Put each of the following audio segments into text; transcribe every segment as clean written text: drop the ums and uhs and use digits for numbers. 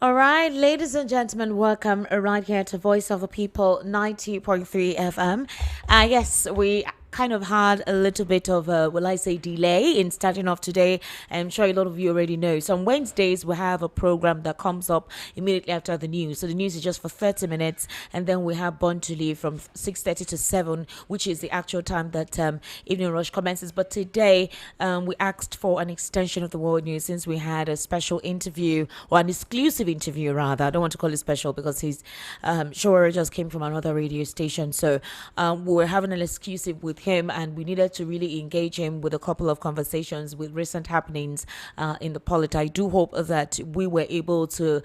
All right, ladies and gentlemen, welcome right here to Voice of the People 90.3 FM. Yes, we kind of had a little bit of a, will I say, delay in starting off today. I'm sure a lot of you already know. So on Wednesdays, we have a program that comes up immediately after the news. So the news is just for 30 minutes, and then we have Born to Live from 6:30 to 7, which is the actual time that Evening Rush commences. But today, we asked for an extension of the world news since we had a special interview, or an exclusive interview rather. I don't want to call it special because he's sure just came from another radio station. So we were having an exclusive with him, and we needed to really engage him with a couple of conversations with recent happenings in the polity. I do hope that we were able to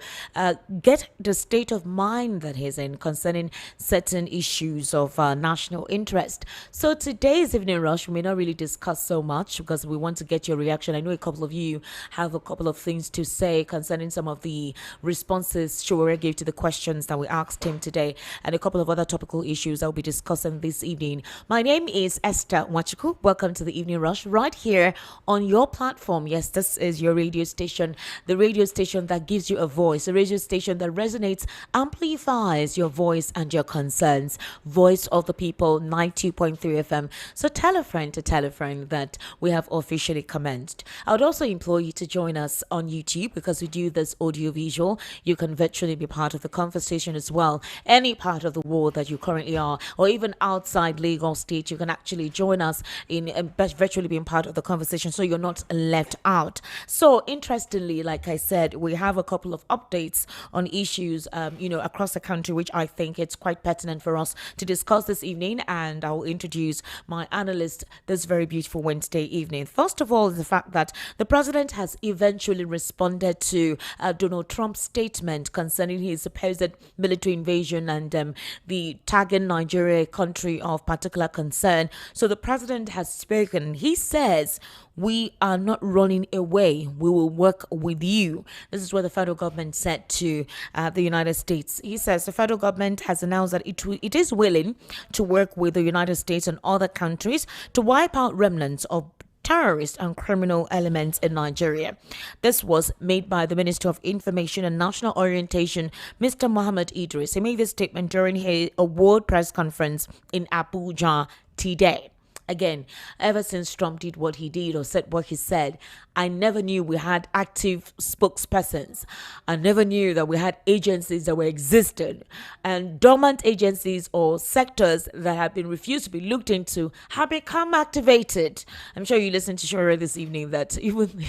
get the state of mind that he's in concerning certain issues of national interest. So today's Evening Rush, we may not really discuss so much because we want to get your reaction. I know a couple of you have a couple of things to say concerning some of the responses Showore gave to the questions that we asked him today, and a couple of other topical issues I'll be discussing this evening. My name is Esther Wachiku. Welcome to the Evening Rush right here on your platform. Yes, this is your radio station, the radio station that gives you a voice, a radio station that resonates, amplifies your voice and your concerns. Voice of the People 92.3 FM. So tell a friend to tell a friend that we have officially commenced. I would also implore you to join us on YouTube because we do this audio visual. You can virtually be part of the conversation as well. Any part of the world that you currently are, or even outside Lagos State, you can actually join us in virtually being part of the conversation so you're not left out. So interestingly, like I said, we have a couple of updates on issues across the country, which I think it's quite pertinent for us to discuss this evening, and I'll introduce my analyst this very beautiful Wednesday evening. First of all, the fact that the president has eventually responded to Donald Trump's statement concerning his supposed military invasion and the tagging Nigeria a country of particular concern. So the president has spoken. He says, "We are not running away. We will work with you." This is what the federal government said to the United States. He says the federal government has announced that it is willing to work with the United States and other countries to wipe out remnants of terrorist and criminal elements in Nigeria. This was made by the Minister of Information and National Orientation, Mr. Mohammed Idris. He made this statement during a award press conference in Abuja today. Again, ever since Trump did what he did or said what he said, I never knew we had active spokespersons. I never knew that we had agencies that were existed, and dormant agencies or sectors that have been refused to be looked into have become activated. I'm sure you listened to Shore this evening that even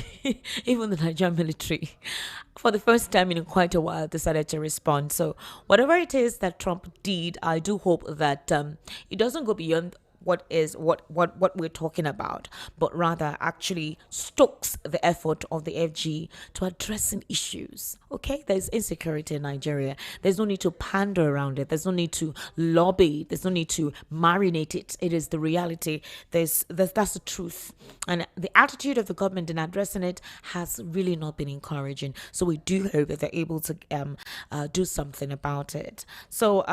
even the Nigerian military, for the first time in quite a while, decided to respond. So whatever it is that Trump did, I do hope that it doesn't go beyond what we're talking about, but rather actually stokes the effort of the FG to addressing issues. Okay, there's insecurity in Nigeria. There's no need to pander around it. There's no need to lobby. There's no need to marinate it. It is the reality. That's the truth, and the attitude of the government in addressing it has really not been encouraging. So we do hope that they're able to do something about it. So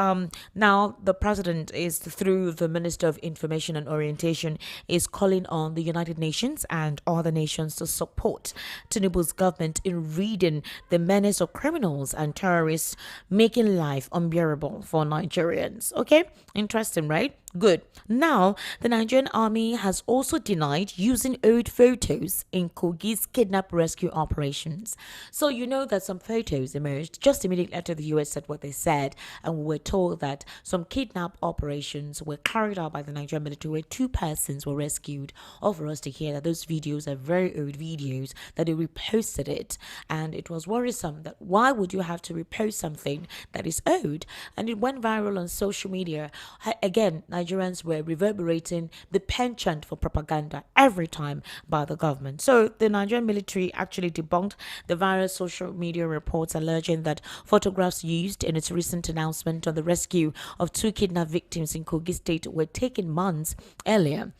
now the president is, through the Minister of Information and Orientation, is calling on the United Nations and other nations to support Tinubu's government in reading the menace of criminals and terrorists making life unbearable for Nigerians. Okay, interesting, right? Good. Now, the Nigerian army has also denied using old photos in Kogi's kidnap rescue operations. So you know that some photos emerged just immediately after the US said what they said, and we were told that some kidnap operations were carried out by the Nigerian military where two persons were rescued. All for us to hear that those videos are very old videos, that they reposted it, and it was worrisome that why would you have to repost something that is old? And it went viral on social media. Again, Nigerians were reverberating the penchant for propaganda every time by the government. So the Nigerian military actually debunked the various social media reports alleging that photographs used in its recent announcement on the rescue of two kidnapped victims in Kogi State were taken months earlier.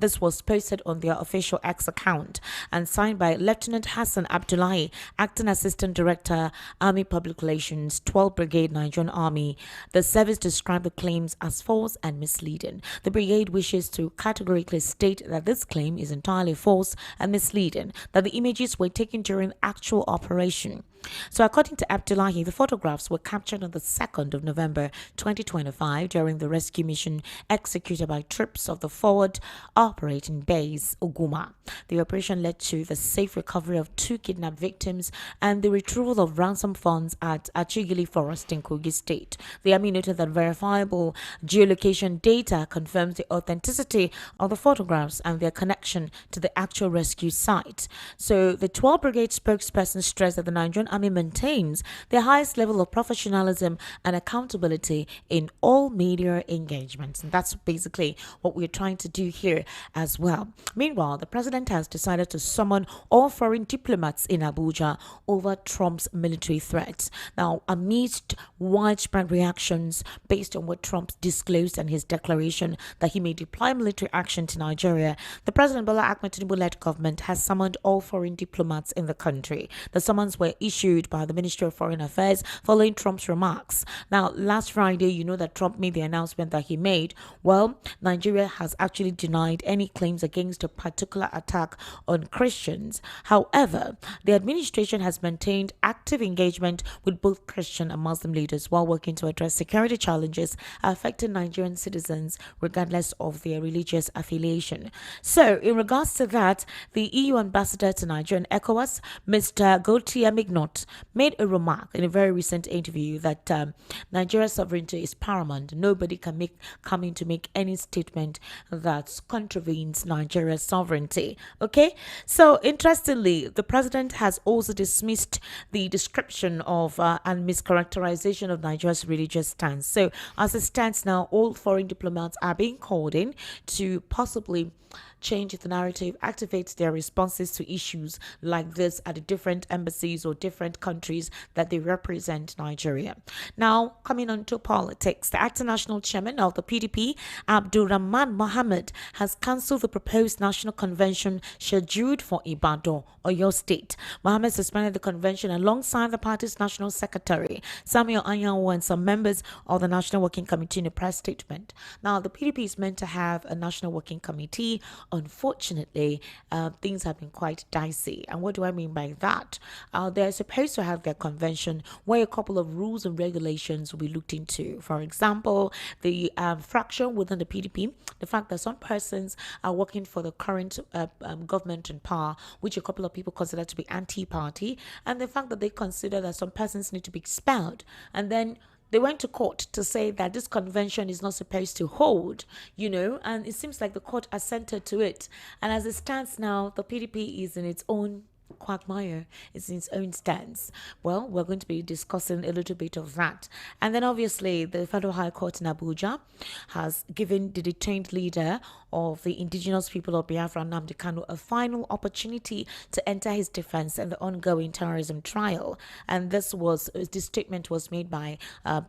This was posted on their official X account and signed by Lieutenant Hassan Abdullahi, Acting Assistant Director, Army Public Relations, 12th Brigade Nigerian Army. The service described the claims as false and misleading. The brigade wishes to categorically state that this claim is entirely false and misleading, that the images were taken during actual operation. So, according to Abdullahi, the photographs were captured on the 2nd of November 2025 during the rescue mission executed by troops of the Forward Operating Base Oguma. The operation led to the safe recovery of 2 kidnapped victims and the retrieval of ransom funds at Achigili Forest in Kogi State. The army noted that verifiable geolocation data confirms the authenticity of the photographs and their connection to the actual rescue site. So, the 12th Brigade spokesperson stressed that the Nigerian Army maintains the highest level of professionalism and accountability in all media engagements. And that's basically what we're trying to do here as well. Meanwhile, the president has decided to summon all foreign diplomats in Abuja over Trump's military threats. Now, amidst widespread reactions based on what Trump disclosed and his declaration that he may deploy military action to Nigeria, the President Bola Ahmed Tinubu-led government has summoned all foreign diplomats in the country. The summons were issued by the Ministry of Foreign Affairs following Trump's remarks. Now, last Friday, you know that Trump made the announcement that he made. Well, Nigeria has actually denied any claims against a particular attack on Christians. However, the administration has maintained active engagement with both Christian and Muslim leaders while working to address security challenges affecting Nigerian citizens regardless of their religious affiliation. So, in regards to that, the EU ambassador to Nigeria and ECOWAS, Mr. Gautier Mignot, made a remark in a very recent interview that Nigeria's sovereignty is paramount. Nobody can come in to make any statement that contravenes Nigeria's sovereignty. Okay, so interestingly, the president has also dismissed the description of and mischaracterization of Nigeria's religious stance. So, as it stands now, all foreign diplomats are being called in to possibly change the narrative, activate their responses to issues like this at the different embassies or different countries that they represent Nigeria. Now, coming on to politics, the acting national chairman of the PDP, Abdulrahman Mohammed, has cancelled the proposed national convention scheduled for Ibadan, Oyo State. Mohammed suspended the convention alongside the party's national secretary, Samuel Anyanwu, and some members of the National Working Committee in a press statement. Now, the PDP is meant to have a national working committee. Unfortunately, things have been quite dicey. And what do I mean by that? They're supposed to have their convention where a couple of rules and regulations will be looked into. For example, the fraction within the PDP, the fact that some persons are working for the current government in power, which a couple of people consider to be anti-party, and the fact that they consider that some persons need to be expelled. And then they went to court to say that this convention is not supposed to hold, and it seems like the court assented to it. And as it stands now, the PDP is in its own quagmire, is in its own stance. Well, we're going to be discussing a little bit of that. And then obviously the Federal High Court in Abuja has given the detained leader of the indigenous people of Biafra, Nnamdi Kanu, a final opportunity to enter his defense in the ongoing terrorism trial. And this statement was made by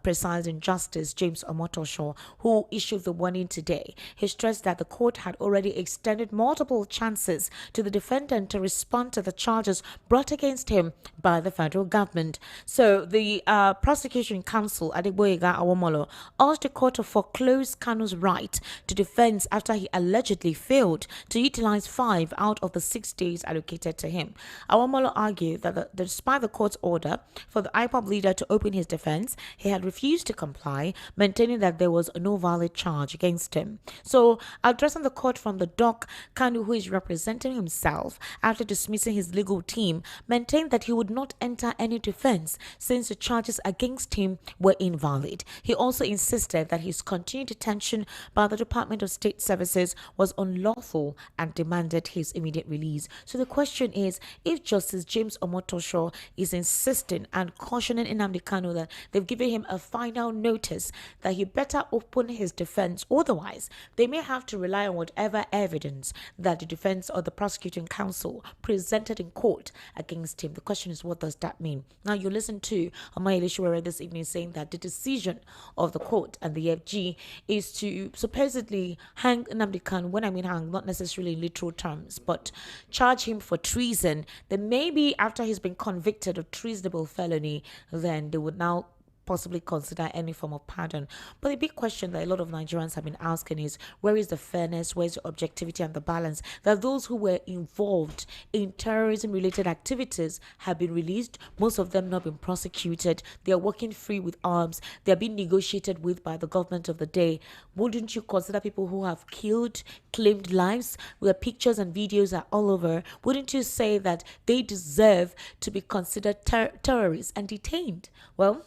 Presiding Justice James Omotosho, who issued the warning today. He stressed that the court had already extended multiple chances to the defendant to respond to the charges brought against him by the federal government. So the prosecution counsel, Adegboyega Awomolo, asked the court to foreclose Kanu's right to defense after he allegedly failed to utilize 5 out of the 6 days allocated to him. Awomolo argued that despite the court's order for the IPOB leader to open his defense, he had refused to comply, maintaining that there was no valid charge against him. So, addressing the court from the dock, Kanu, who is representing himself after dismissing his legal team, maintained that he would not enter any defense since the charges against him were invalid. He also insisted that his continued detention by the Department of State Services was unlawful and demanded his immediate release. So the question is, if Justice James Omotosho is insisting and cautioning Nnamdi Kanu that they've given him a final notice that he better open his defense, otherwise they may have to rely on whatever evidence that the defense or the prosecuting counsel presented in court against him. The question is, what does that mean? Now, you listen to Omoyele Sowore this evening saying that the decision of the court and the FG is to supposedly hang Nnamdi Kanu. When I mean hang, not necessarily in literal terms, but charge him for treason. Then maybe after he's been convicted of treasonable felony, then they would now possibly consider any form of pardon. But the big question that a lot of Nigerians have been asking is, where is the fairness, where's the objectivity and the balance? That those who were involved in terrorism related activities have been released, most of them not been prosecuted, they are walking free with arms, they are being negotiated with by the government of the day. Wouldn't you consider people who have killed, claimed lives, where pictures and videos are all over, wouldn't you say that they deserve to be considered terrorists and detained? Well,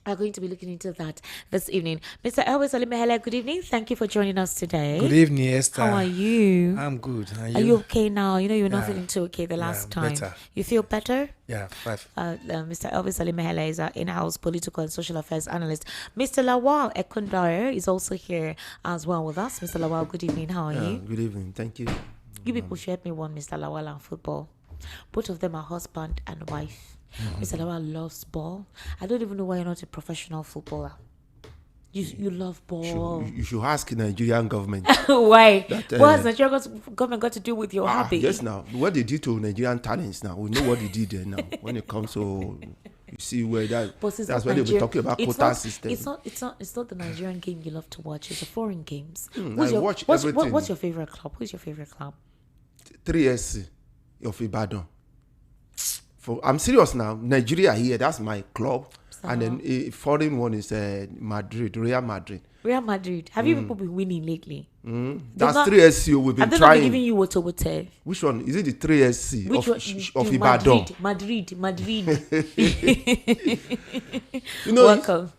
are going to be looking into that this evening. Mr. Elvis Alimehele, good evening. Thank you for joining us today. Good evening, Esther. How are you? I'm good. Are you okay now? You know, you were not feeling too okay the last time. Better. You feel better? Yeah, 5. Mr. Elvis Alimehele is our in-house political and social affairs analyst. Mr. Lawal Ekundare is also here as well with us. Mr. Lawal, good evening. How are you? Good evening. Thank you. You people shared me one, Mr. Lawal, and football. Both of them are husband and wife. Mr. Lawal loves ball. I don't even know why you're not a professional footballer. You love ball. You should ask the Nigerian government. Why? What has Nigerian government got to do with your hobby? Yes, now. What they did to Nigerian talents now. We know what they did there now. When it comes to, you see where that's why they were talking about quota system. It's not the Nigerian game you love to watch. It's the foreign games. Watch everything. What's your favorite club? Who's your favorite club? 3SC of Ibadan. I'm serious now. Nigeria here, that's my club. And then a foreign one is Madrid, Real Madrid. Real Madrid. Have you people been winning lately? That's 3SC. We've been trying. Have they giving you what? Which one? Is it the 3SC of Ibadan? Madrid.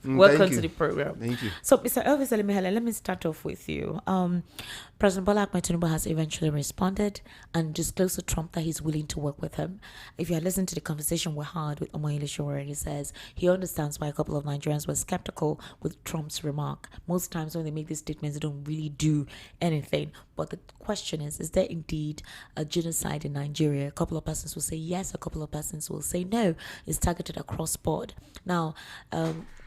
Welcome to the program. Thank you. So, Mr. Elvis Alimehele, let me start off with you. President Bola Ahmed Tinubu has eventually responded and disclosed to Trump that he's willing to work with him. If you had listened to the conversation we had with Omoyele Sowore, he says he understands why a couple of Nigerians were skeptical with Trump's remark. Most times when they make these statements, they don't really do anything. But the question is there indeed a genocide in Nigeria? A couple of persons will say yes, a couple of persons will say no. It's targeted across board. Now,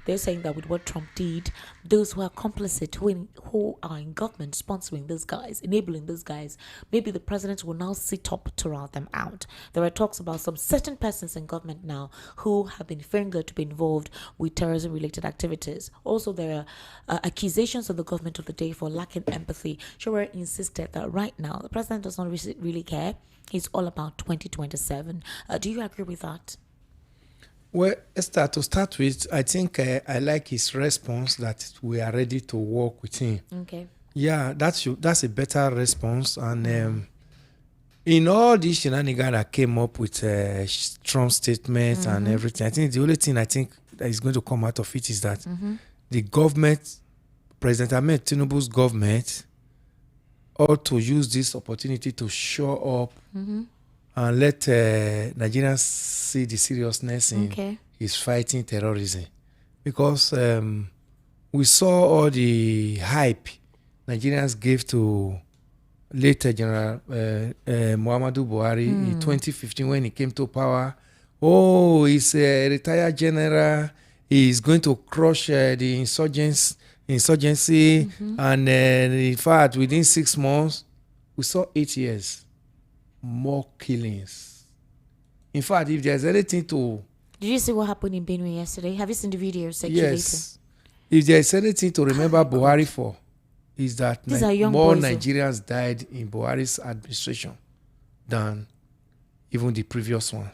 they're saying that with what Trump did, those who are complicit, who are in government sponsoring these guys, enabling these guys, maybe the president will now sit up to rout them out. There are talks about some certain persons in government now who have been fingered to be involved with terrorism-related activities. Also, there are accusations of the government of the day for lacking empathy. Sowore insisted that right now, the president does not really care. He's all about 2027. Do you agree with that? Well, Esther, to start with, I think I like his response that we are ready to work with him. Okay. Yeah, that's a better response. And in all these shenanigans that came up with Trump's statement and everything, I think the only thing I think that is going to come out of it is that the government, President Ahmed Tinubu's government, ought to use this opportunity to show up and let Nigerians see the seriousness in his fighting terrorism. Because we saw all the hype Nigerians gave to late General Muhammadu Buhari in 2015 when he came to power. Oh, he's a retired general. He's going to crush the insurgency. And in fact, within 6 months, we saw 8 years. More killings. In fact, if there's anything to... Did you see what happened in Benue yesterday? Have you seen the video circulating? Yes. If there's anything to remember Buhari for, is that more Nigerians died in Buhari's administration than even the previous one.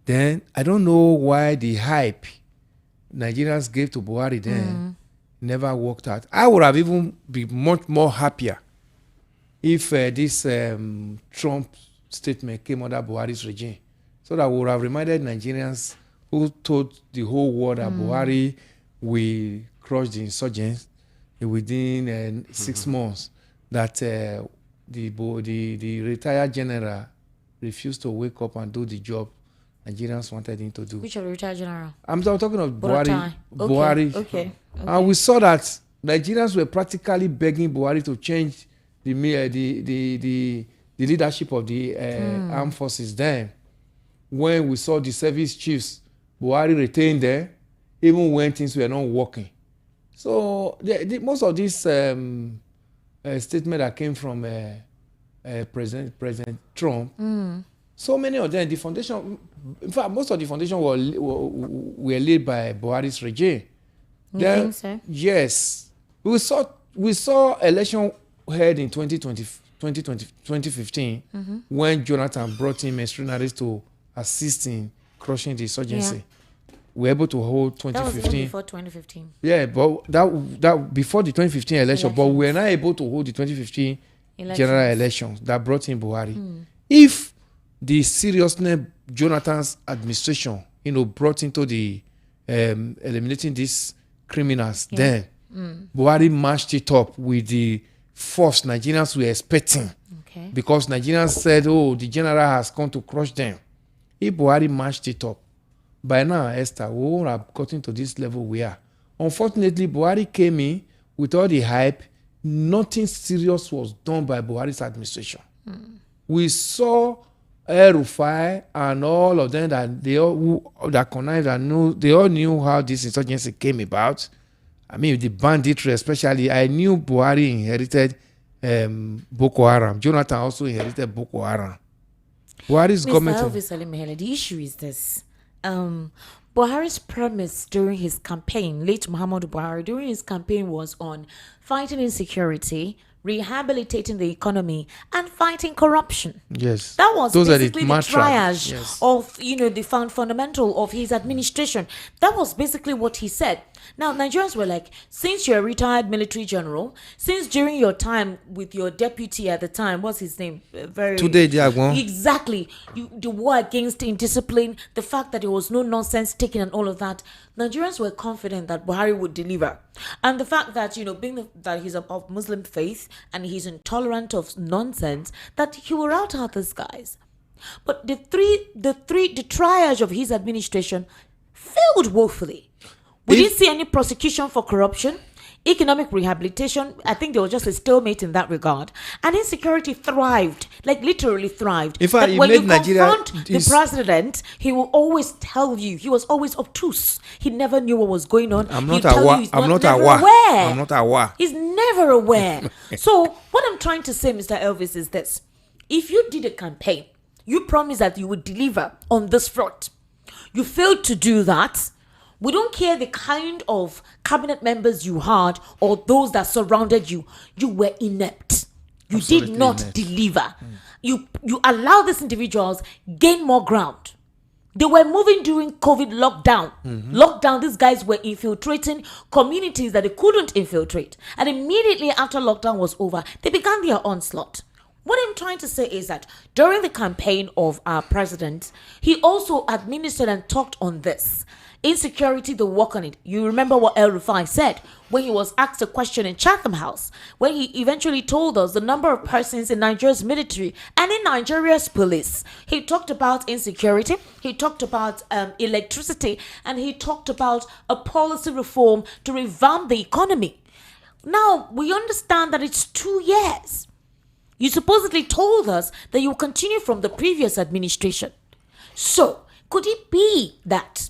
Then, I don't know why the hype Nigerians gave to Buhari then never worked out. I would have even been much more happier if this Trump statement came under Buhari's regime, so that we would have reminded Nigerians who told the whole world that Buhari will crush the insurgents within 6 months, that the retired general refused to wake up and do the job Nigerians wanted him to do. Which of the retired general? I'm talking of Buhari. Buhari. Okay. And we saw that Nigerians were practically begging Buhari to change the leadership of the armed forces then. When we saw the service chiefs, Buhari retained them, even when things were not working. So most of this statement that came from President Trump So many of them, the foundation, in fact, most of the foundation were laid by Buhari's regime. You think so? Yes. We saw election held in 2015 when Jonathan brought in mercenaries to assist in crushing the insurgency. Yeah. We were able to hold That was 2015. even before 2015. Yeah, but that before the 2015 election, but we were not able to hold the 2015 general elections that brought in Buhari. If the seriousness Jonathan's administration, brought into the eliminating these criminals, then Buhari matched it up with the force Nigerians were expecting. Okay. Because Nigerians said, oh, the general has come to crush them. If Buhari matched it up, by now, Esther, we won't have gotten to this level we are. Unfortunately, Buhari came in with all the hype. Nothing serious was done by Buhari's administration. We saw El-Rufai and all of them that they all that connived and knew, they all knew how this insurgency came about. I mean, the banditry especially. I knew Buhari inherited Boko Haram. Jonathan also inherited Boko Haram. Buhari's government... Mr. Elvis Alimehele, the issue is this. Buhari's premise during his campaign, late Muhammadu Buhari, during his campaign was on fighting insecurity, rehabilitating the economy, and fighting corruption. Yes. That was Those basically are the mantra. triage Yes. of, the fundamental of his administration. That was basically what he said. Now, Nigerians were like, since you're a retired military general, since during your time with your deputy at the time, what's his name? Today, Diagwon. Exactly. The war against indiscipline, the fact that there was no nonsense taken and all of that, Nigerians were confident that Buhari would deliver. And the fact that, being that he's of Muslim faith and he's intolerant of nonsense, that he will rout out these guys. But the triage of his administration failed woefully. We didn't see any prosecution for corruption, economic rehabilitation. I think there was just a stalemate in that regard. And insecurity thrived, like literally thrived. In fact, that it when made you Nigeria confront the president, he will always tell you. He was always obtuse. He never knew what was going on. I'm He'll not tell you aware. he's I'm not never aware. aware. I'm not aware. He's never aware. So what I'm trying to say, Mr. Elvis, is this. If you did a campaign, you promised that you would deliver on this front. You failed to do that. We don't care the kind of cabinet members you had or those that surrounded you. You were inept. You Absolutely did not inept. deliver. You allow these individuals gain more ground. They were moving during COVID lockdown. Lockdown, these guys were infiltrating communities that they couldn't infiltrate. And immediately after lockdown was over, they began their onslaught. What I'm trying to say is that during the campaign of our president, he also administered and talked on this. Insecurity, the work on it. You remember what El-Rufai said when he was asked a question in Chatham House, when he eventually told us the number of persons in Nigeria's military and in Nigeria's police. He talked about insecurity, he talked about electricity, and he talked about a policy reform to revamp the economy. Now, we understand that it's 2 years. You supposedly told us that you will continue from the previous administration. So, could it be that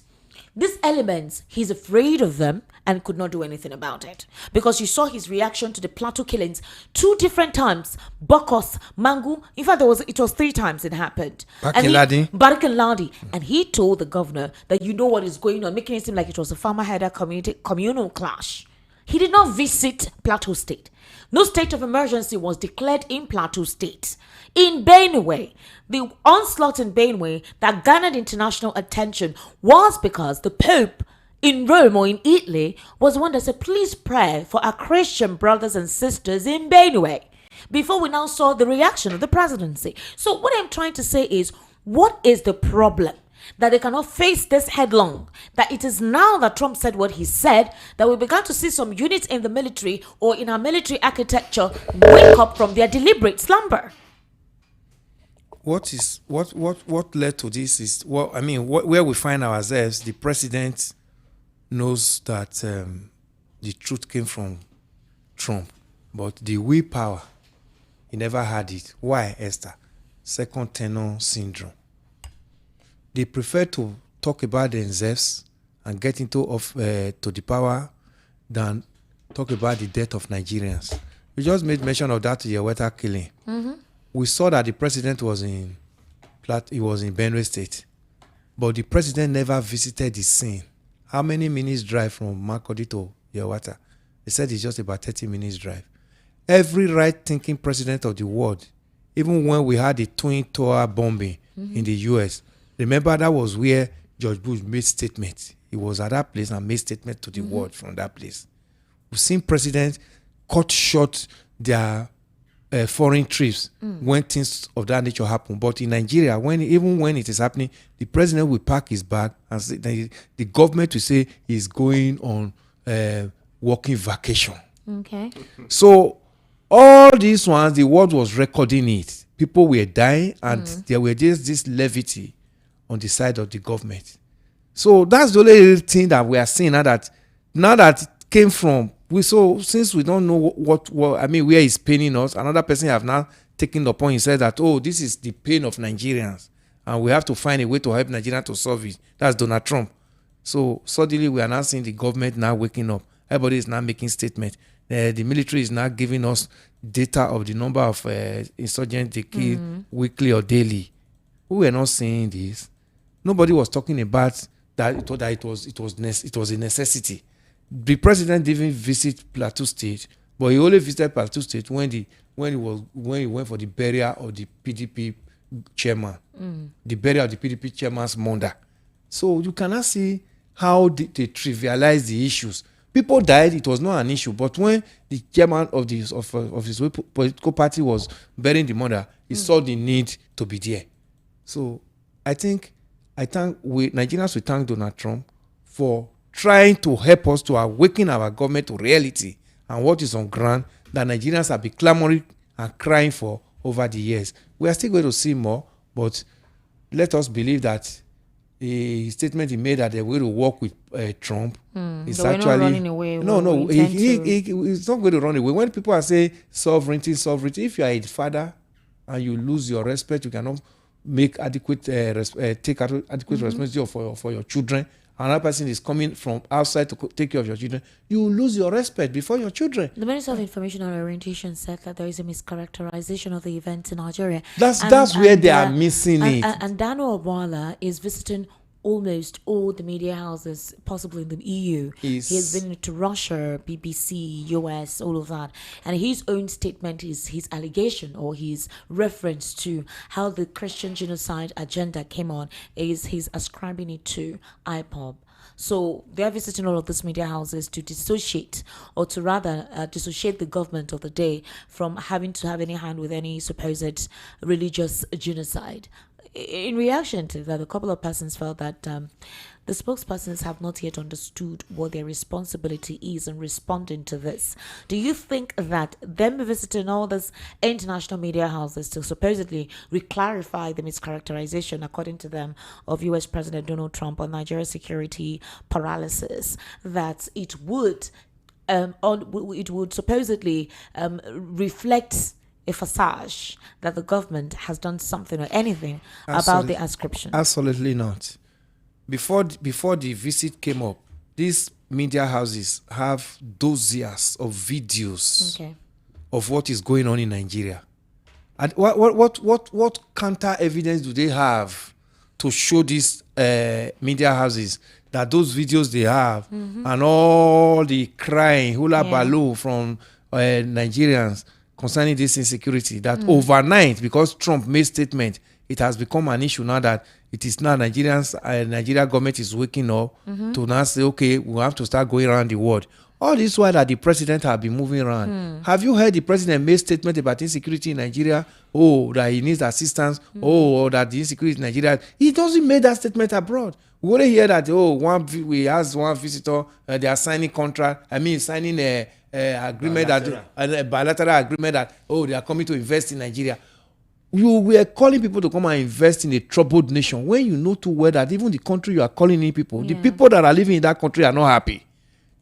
these elements, he's afraid of them and could not do anything about it? Because you saw his reaction to the Plateau killings 2 different times. Bokos, Mangu. In fact, it was 3 times it happened. Barkin Ladi. And he told the governor that you know what is going on, making it seem like it was a farmer-herder communal clash. He did not visit Plateau State. No state of emergency was declared in Plateau State. In Benue, the onslaught in Benue that garnered international attention was because the Pope in Rome or in Italy was the one that said, please pray for our Christian brothers and sisters in Benue. Before we now saw the reaction of the presidency. So what I'm trying to say is, what is the problem? That they cannot face this headlong. That it is now that Trump said what he said that we began to see some units in the military or in our military architecture wake up from their deliberate slumber. What led to this is where we find ourselves. The president knows that the truth came from Trump, but the willpower, he never had it. Why, Esther? Second tenor syndrome. They prefer to talk about themselves and get into to the power than talk about the death of Nigerians. We just made mention of that Yeweta killing. We saw that the president was in It was in Benue State. But the president never visited the scene. How many minutes drive from Makurdi to Yawata? They said it's just about 30 minutes drive. Every right-thinking president of the world, even when we had the Twin Tower bombing in the U.S., remember that was where George Bush made statement. He was at that place and made statement to the world from that place. We've seen presidents cut short their foreign trips when things of that nature happen. But in Nigeria, even when it is happening, the president will pack his bag and say, the government will say he's going on working vacation. Okay. So all these ones, the world was recording it. People were dying, and there were just this levity on the side of the government. So that's the only thing that we are seeing now that it came from. Since we don't know what where it's paining us, another person have now taken the point. He said that, this is the pain of Nigerians, and we have to find a way to help Nigeria to solve it. That's Donald Trump. So suddenly we are now seeing the government now waking up. Everybody is now making statements. The military is now giving us data of the number of insurgents they kill weekly or daily. We were not seeing this. Nobody was talking about that. It was a necessity. The president didn't visit Plateau State, but he only visited Plateau State when he went for the burial of the PDP chairman, the burial of the PDP chairman's mother. So you cannot see how they trivialize the issues. People died; it was not an issue. But when the chairman of his political party was burying the mother, he saw the need to be there. So I thank Nigerians will thank Donald Trump for trying to help us to awaken our government to reality and what is on ground that Nigerians have been clamoring and crying for over the years. We are still going to see more, but let us believe that the statement he made that they're going to work with Trump is so actually we're not running away. No, he's not going to run away. When people are saying sovereignty, if you are a father and you lose your respect, you cannot make adequate responsibility for your children. Another person is coming from outside to take care of your children, you will lose your respect before your children. The Minister of Information and Orientation said that there is a mischaracterization of the events in Nigeria. That's where they are missing it. And Dano Obwala is visiting almost all the media houses possible in the EU. He has been to Russia, BBC, US, all of that. And his own statement is his allegation or his reference to how the Christian genocide agenda came on is he's ascribing it to IPOB. So they're visiting all of these media houses to dissociate, or to rather dissociate the government of the day from having to have any hand with any supposed religious genocide. In reaction to that, a couple of persons felt that the spokespersons have not yet understood what their responsibility is in responding to this. Do you think that them visiting all these international media houses to supposedly reclarify the mischaracterization, according to them, of US President Donald Trump on Nigeria's security paralysis, that it would supposedly reflect a facade that the government has done something or anything about the ascription? Absolutely not. Before the visit came up, these media houses have dozens of videos of what is going on in Nigeria. And what counter evidence do they have to show these media houses that those videos they have and all the crying hula baloo from Nigerians concerning this insecurity, that overnight, because Trump made statement, it has become an issue now that it is now Nigeria government is waking up to now say, okay, we have to start going around the world. All this while that the president have been moving around. Have you heard the president make statement about insecurity in Nigeria? That he needs assistance. Or that the insecurity in Nigeria. He doesn't make that statement abroad. We only hear that, we asked one visitor, they are signing contract. Signing a agreement bilateral agreement that they are coming to invest in Nigeria. You were calling people to come and invest in a troubled nation when you know too well that even the country you are calling in people, the people that are living in that country are not happy.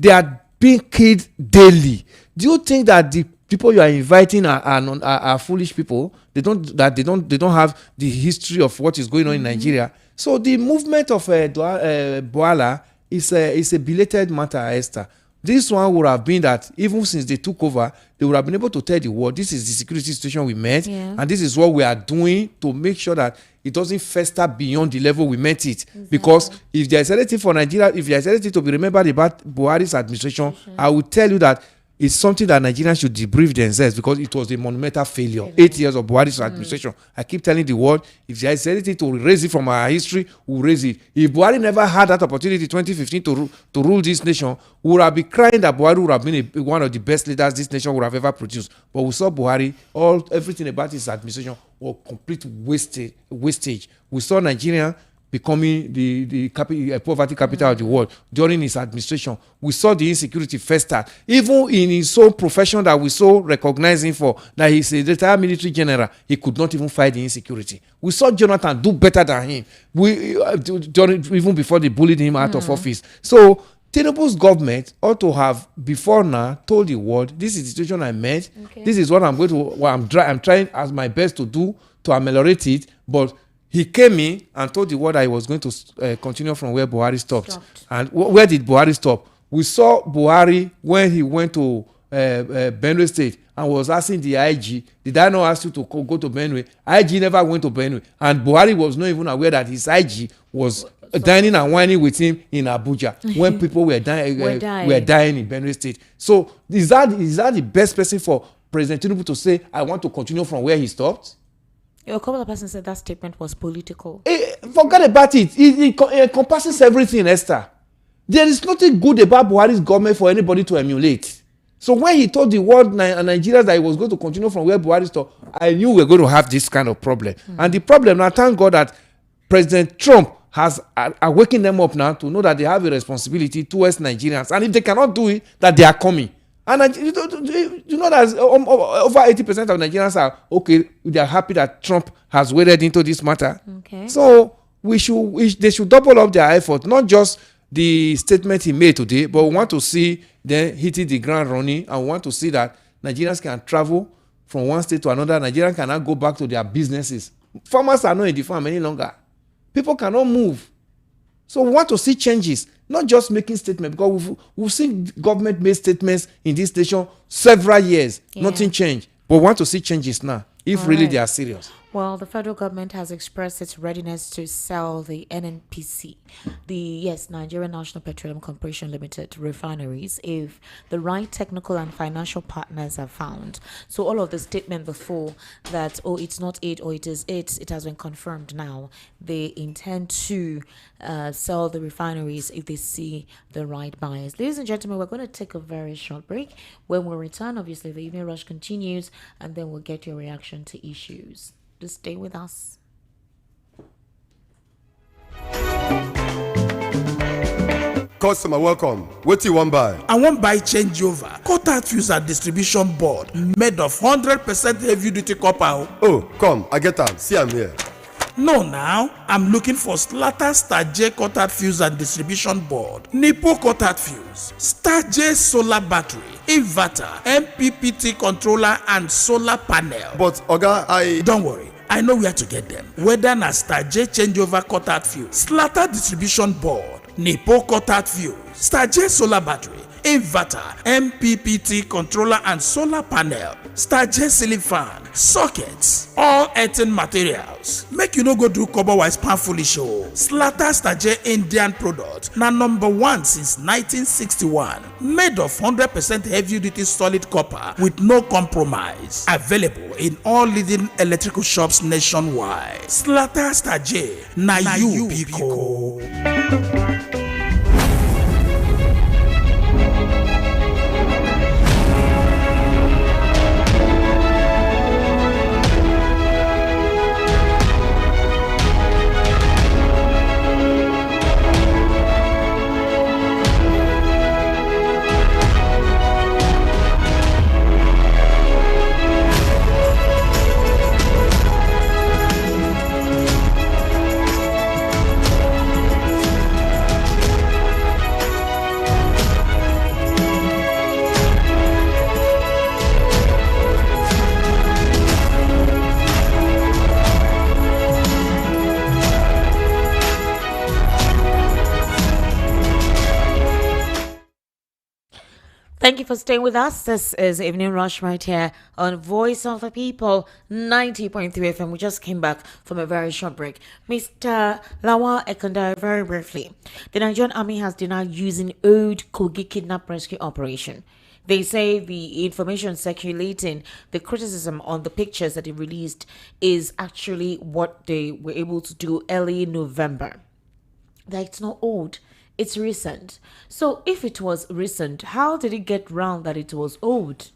They are being killed daily. Do you think that the people you are inviting are foolish people? They don't have the history of what is going on in Nigeria. So the movement of Bwala is a belated matter, Esther. This one would have been that even since they took over, they would have been able to tell the world, this is the security situation we met, and this is what we are doing to make sure that it doesn't fester beyond the level we met it. Because if there's anything for Nigeria, if there's anything to be remembered about Buhari's administration, I will tell you that it's something that Nigerians should debrief themselves, because it was a monumental failure. 8 years of Buhari's administration. I keep telling the world, if there is anything to erase it from our history, we'll raise it. If Buhari never had that opportunity in 2015 to rule this nation, we would have been crying that Buhari would have been one of the best leaders this nation would have ever produced. But we saw Buhari, everything about his administration was complete wastage. We saw Nigeria becoming the poverty capital of the world during his administration. We saw the insecurity fester, even in his own profession that we so recognize him for, that he's a retired military general. He could not even fight the insecurity. We saw Jonathan do better than him, even before they bullied him out of office. So Tinubu's government ought to have before now told the world, this is the situation I met. This is what I'm trying as my best to do to ameliorate it. But he came in and told the world that he was going to continue from where Buhari stopped. And where did Buhari stop? We saw Buhari when he went to Benue State and was asking the IG, did I not ask you to go to Benue? IG never went to Benue. And Buhari was not even aware that his IG was dining and whining with him in Abuja when people were dying in Benue State. So is that the best person for President Tinubu to say, I want to continue from where he stopped? A couple of persons said that statement was political. Forget about it. It encompasses everything, Esther. There is nothing good about Buhari's government for anybody to emulate. So when he told the world and Nigerians that he was going to continue from where Buhari stopped, I knew we were going to have this kind of problem. And the problem, now thank God that President Trump has awakened them up now to know that they have a responsibility towards Nigerians. And if they cannot do it, that they are coming. And you know that over 80% of Nigerians are okay. They are happy that Trump has waded into this matter. Okay. So they should double up their effort, not just the statement he made today, but we want to see them hitting the ground running, and we want to see that Nigerians can travel from one state to another. Nigerians cannot go back to their businesses. Farmers are not in the farm any longer. People cannot move. So we want to see changes, not just making statements, because we've seen government-made statements in this nation several years. Nothing changed. But we want to see changes now, if really they are serious. Well, the federal government has expressed its readiness to sell the NNPC, Nigerian National Petroleum Corporation Limited refineries, if the right technical and financial partners are found. So all of the statement before that, it's not it or it is it has been confirmed now. They intend to sell the refineries if they see the right buyers. Ladies and gentlemen, we're going to take a very short break. When we return, obviously, the evening rush continues, and then we'll get your reaction to issues. Just stay with us. Customer, welcome. What do you want buy? I want buy changeover. Quarter fuse and distribution board made of 100% heavy duty copper. Oh, come, I get them. See, I'm here. No, now I'm looking for Slata Star J quarter fuse and distribution board, Nipo quarter fuse, Star J solar battery, inverter, MPPT controller, and solar panel. But Oga, don't worry, I know where to get them. Whether na Star J changeover quarter fuse, Slata distribution board, Nipo quarter fuse, Star J solar battery, inverter, MPPT controller, and solar panel, Star J ceiling fan, sockets, all earthen materials. Make you no go do cover-wise pan foolish show. Slata Star J Indian product na #1 since 1961. Made of 100% heavy-duty solid copper with no compromise. Available in all leading electrical shops nationwide. Slata Star J, na you Pico. Thank you for staying with us. This is Evening Rush right here on Voice of the People, 90.3 FM. We just came back from a very short break. Mr. Lawa Ekunda, very briefly. The Nigerian Army has denied using old Kogi kidnap rescue operation. They say the information circulating, the criticism on the pictures that they released is actually what they were able to do early November. That it's not old. It's recent. So if it was recent, how did it get round that it was old?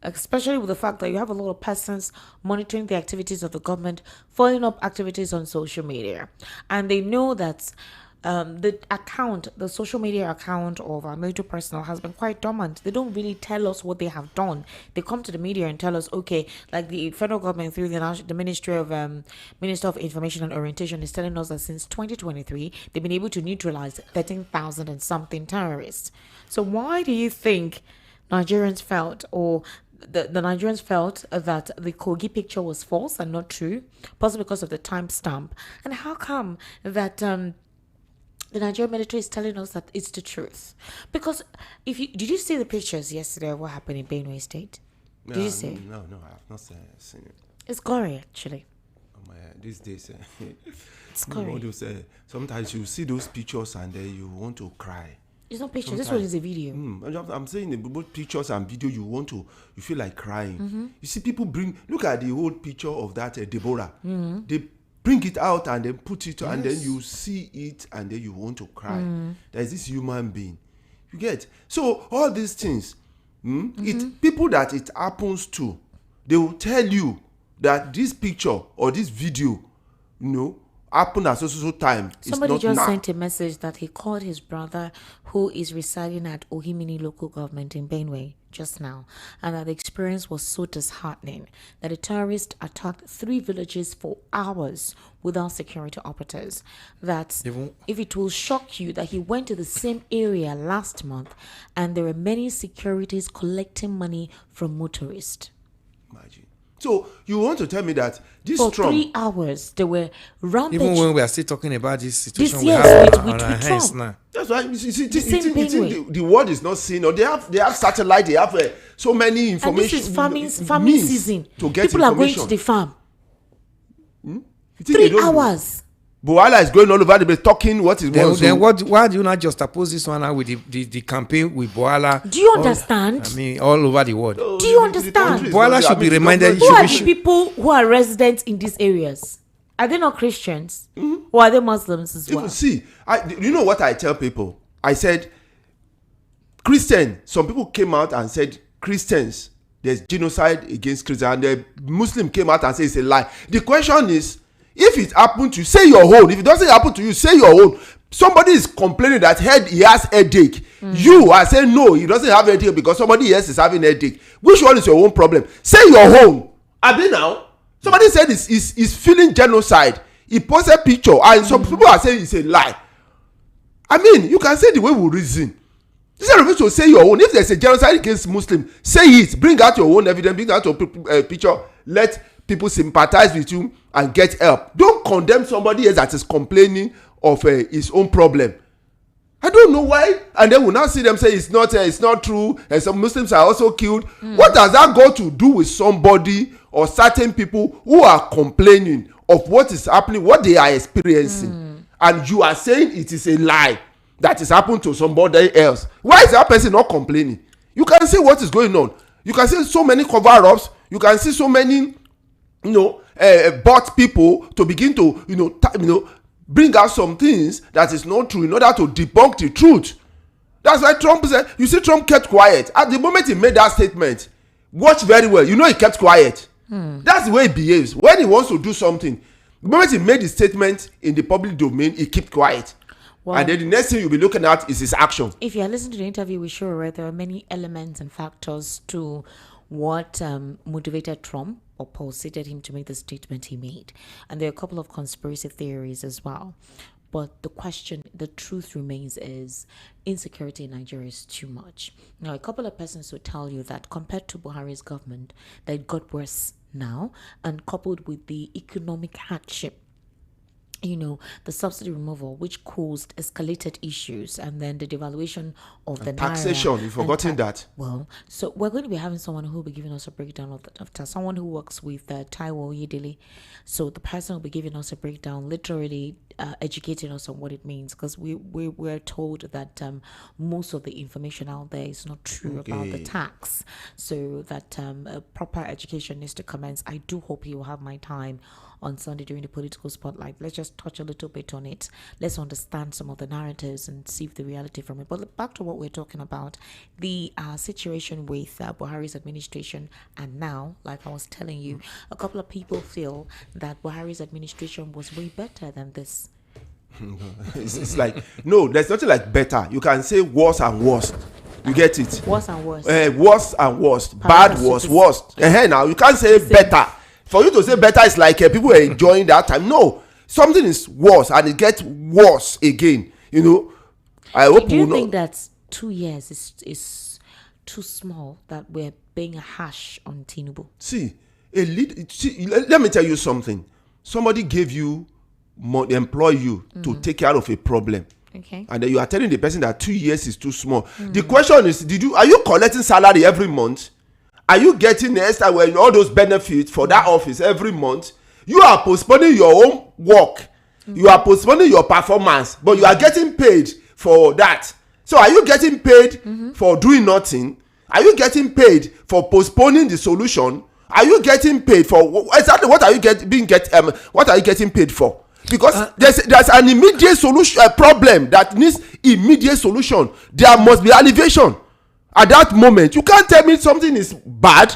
Especially with the fact that you have a lot of persons monitoring the activities of the government, following up activities on social media. And they know that the social media account of our military personnel has been quite dormant. They don't really tell us what they have done. They come to the media and tell us, okay, like the federal government through the Ministry of Minister of Information and Orientation is telling us that since 2023 they've been able to neutralize 13,000 and something terrorists. So why do you think Nigerians felt, or the Nigerians felt, that the Kogi picture was false and not true, possibly because of the timestamp? And how come that the Nigerian military is telling us that it's the truth? Because did you see the pictures yesterday of what happened in Benue State? Did you see it? No, I have not seen it. It's gory, actually. Oh my, these days, It's gory. sometimes you see those pictures and then you want to cry. It's not pictures. This one is a video. I'm saying both pictures and video, you feel like crying. You see people look at the old picture of that Deborah. They bring it out and then put it, and then you see it and then you want to cry. There's this human being. You get? So all these things, people that it happens to, they will tell you that this picture or this video, happened at so time. Somebody just sent a message that he called his brother who is residing at Ohimini local government in Benue just now, and that the experience was so disheartening that a terrorist attacked 3 villages for hours without security operatives. That if it will shock you that he went to the same area last month and there were many securities collecting money from motorists. Imagine. So you want to tell me that this for Trump, 3 hours they were rampage. Even when we are still talking about this situation, we year have with on our hands Trump. now. that's why you think Benue. the world is not seeing, or they have satellite, they have so many And information. this is farming means season. to get People are going to information. the farm. You think they 3 don't- hours. Boala is going all over the place talking what is wrong. Then why do you not just oppose this one now with the campaign with Boala? Do you understand? All over the world. Do you understand? Boala should be reminded. Who are the people who are residents in these areas? Are they not Christians? Or are they Muslims as well? See, you know what I tell people? I said, Christian, some people came out and said, Christians, there's genocide against Christians. And the Muslim came out and said it's a lie. The question is, if it happened to you, say your own. If it doesn't happen to you, say your own. Somebody is complaining that he has headache. You are saying no, he doesn't have headache because somebody else is having headache. Which one is your own problem? Say your own. Abi now, somebody said he's feeling genocide. He posted a picture and some people are saying it's a lie. I mean, you can say the way we reason. Instead of you to say your own, if there's a genocide against Muslim, say it. Bring out your own evidence. Bring out your picture. Let people sympathize with you and get help. Don't condemn somebody else that is complaining of his own problem. I don't know why. And then we'll now see them say it's not true. And some Muslims are also killed. What does that got to do with somebody or certain people who are complaining of what is happening, what they are experiencing? And you are saying it is a lie that is happened to somebody else. Why is that person not complaining? You can see what is going on. You can see so many cover-ups. You can see so many bought people to begin to bring out some things that is not true in order to debunk the truth. That's why Trump said, you see, Trump kept quiet at the moment he made that statement. Watch very well, he kept quiet. That's the way he behaves when he wants to do something. The moment he made the statement in the public domain, he kept quiet. Well, and then the next thing you'll be looking at is his action. If you are listening to the interview with Shura, there are many elements and factors to what motivated Trump or pulsated him to make the statement he made. And there are a couple of conspiracy theories as well. But the truth remains is insecurity in Nigeria is too much. Now, a couple of persons will tell you that compared to Buhari's government, that it got worse now, and coupled with the economic hardship the subsidy removal, which caused escalated issues, and then the devaluation of the taxation. naira. You've forgotten that. Well, so we're going to be having someone who will be giving us a breakdown of that. Someone who works with Taiwo Yedili. So the person will be giving us a breakdown, literally educating us on what it means, because we're told that most of the information out there is not true about the tax. So that a proper education needs to commence. I do hope you will have my time on Sunday during the political spotlight. Let's just touch a little bit on it. Let's understand some of the narratives and see if the reality from it. But back to what we're talking about, the situation with Buhari's administration. And now, like I was telling you, a couple of people feel that Buhari's administration was way better than this. It's like, no, there's nothing like better. You can say worse and worst. You get it? Worse and worse. Worse and worst. Bad was worst. Now you can't say better. For you to say better is like people are enjoying that time. No, something is worse and it gets worse again. I hope. Do you think that 2 years is too small, that we're being harsh on Tinubu? See, let me tell you something. Somebody gave you money, employ you to take care of a problem. Okay. And then you are telling the person that 2 years is too small. The question is, are you collecting salary every month? Are you getting the extra all those benefits for that office every month? You are postponing your own work. You are postponing your performance, but you are getting paid for that. So are you getting paid for doing nothing? Are you getting paid for postponing the solution? Are you getting paid for exactly what are you getting paid for? Because there's an immediate solution, a problem that needs immediate solution. There must be elevation. At that moment, you can't tell me something is bad.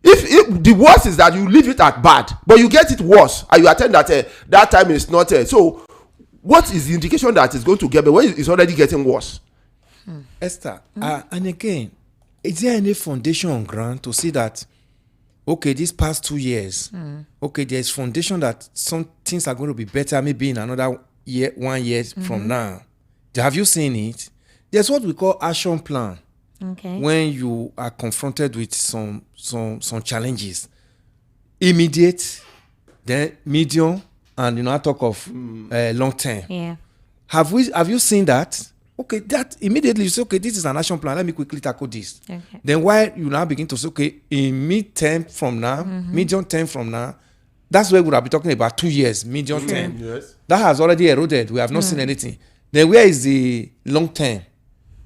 If the worst is that you leave it at bad, but you get it worse, and you attend that that time is not so what is the indication that it's going to get better when it's already getting worse? Esther, and again, is there any foundation on ground to see that, okay, these past 2 years, okay, there's foundation that some things are going to be better maybe in another year, 1 year from now? Have you seen it? There's what we call action plan. Okay. When you are confronted with some challenges, immediate, then medium, and I talk of long term. Yeah. Have you seen that? Okay, that immediately you say, okay, this is an action plan. Let me quickly tackle this. Okay. Then while you now begin to say, okay, in medium term from now, that's where we will be talking about 2 years, medium term. Yes. That has already eroded. We have not seen anything. Then where is the long term?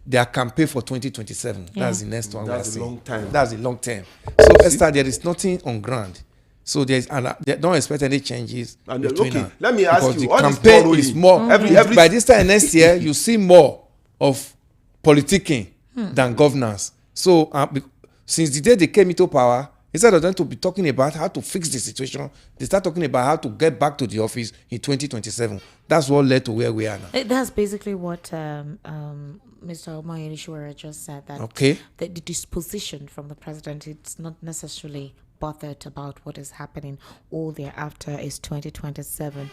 Their campaign for 2027. Yeah. That's the next one. That's a long time. That's the long term. So Esther, there is nothing on ground. So don't expect any changes. And between okay, now. let me ask Because you, the all this campaign borrowing, is more. every By this time next year, you see more of politicking than governance. So since the day they came into power, instead of them to be talking about how to fix the situation, they start talking about how to get back to the office in 2027. That's what led to where we are now. That's basically what Mr. Omoyele Sowore just said, that Okay. the disposition from the president, it's not necessarily bothered about what is happening. All thereafter is 2027.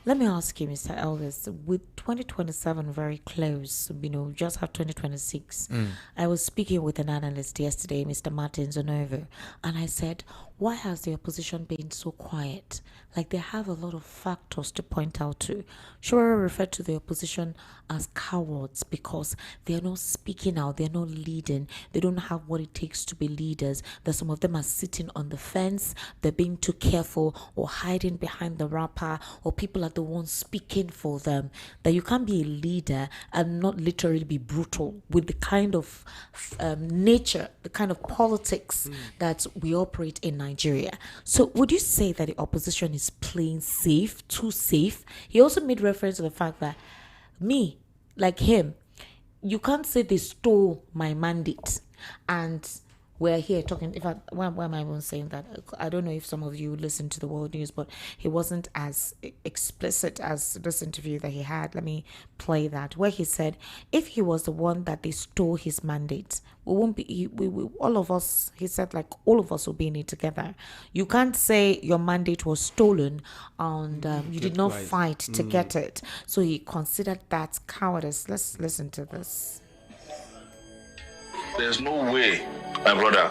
Let me ask you, Mr. Elvis, with 2027 very close, just have 2026. I was speaking with an analyst yesterday, Mr. Martin Zonovo, and I said, why has the opposition been so quiet? Like, they have a lot of factors to point out to. Sowore referred to the opposition as cowards because they're not speaking out, they're not leading, they don't have what it takes to be leaders, that some of them are sitting on the fence, they're being too careful or hiding behind the wrapper, or people are the ones speaking for them. That you can't be a leader and not literally be brutal with the kind of nature, the kind of politics that we operate in Nigeria. So would you say that the opposition is playing safe, too safe? He also made reference to the fact that me, like him, you can't say they stole my mandate and we're here talking. Why am I even saying that? I don't know if some of you listen to the World News, but he wasn't as explicit as this interview that he had. Let me play that, where he said if he was the one that they stole his mandate, we won't be. We all of us. He said, like, all of us will be in it together. You can't say your mandate was stolen and you did not fight to get it. So he considered that cowardice. Let's listen to this. There's no way, my brother,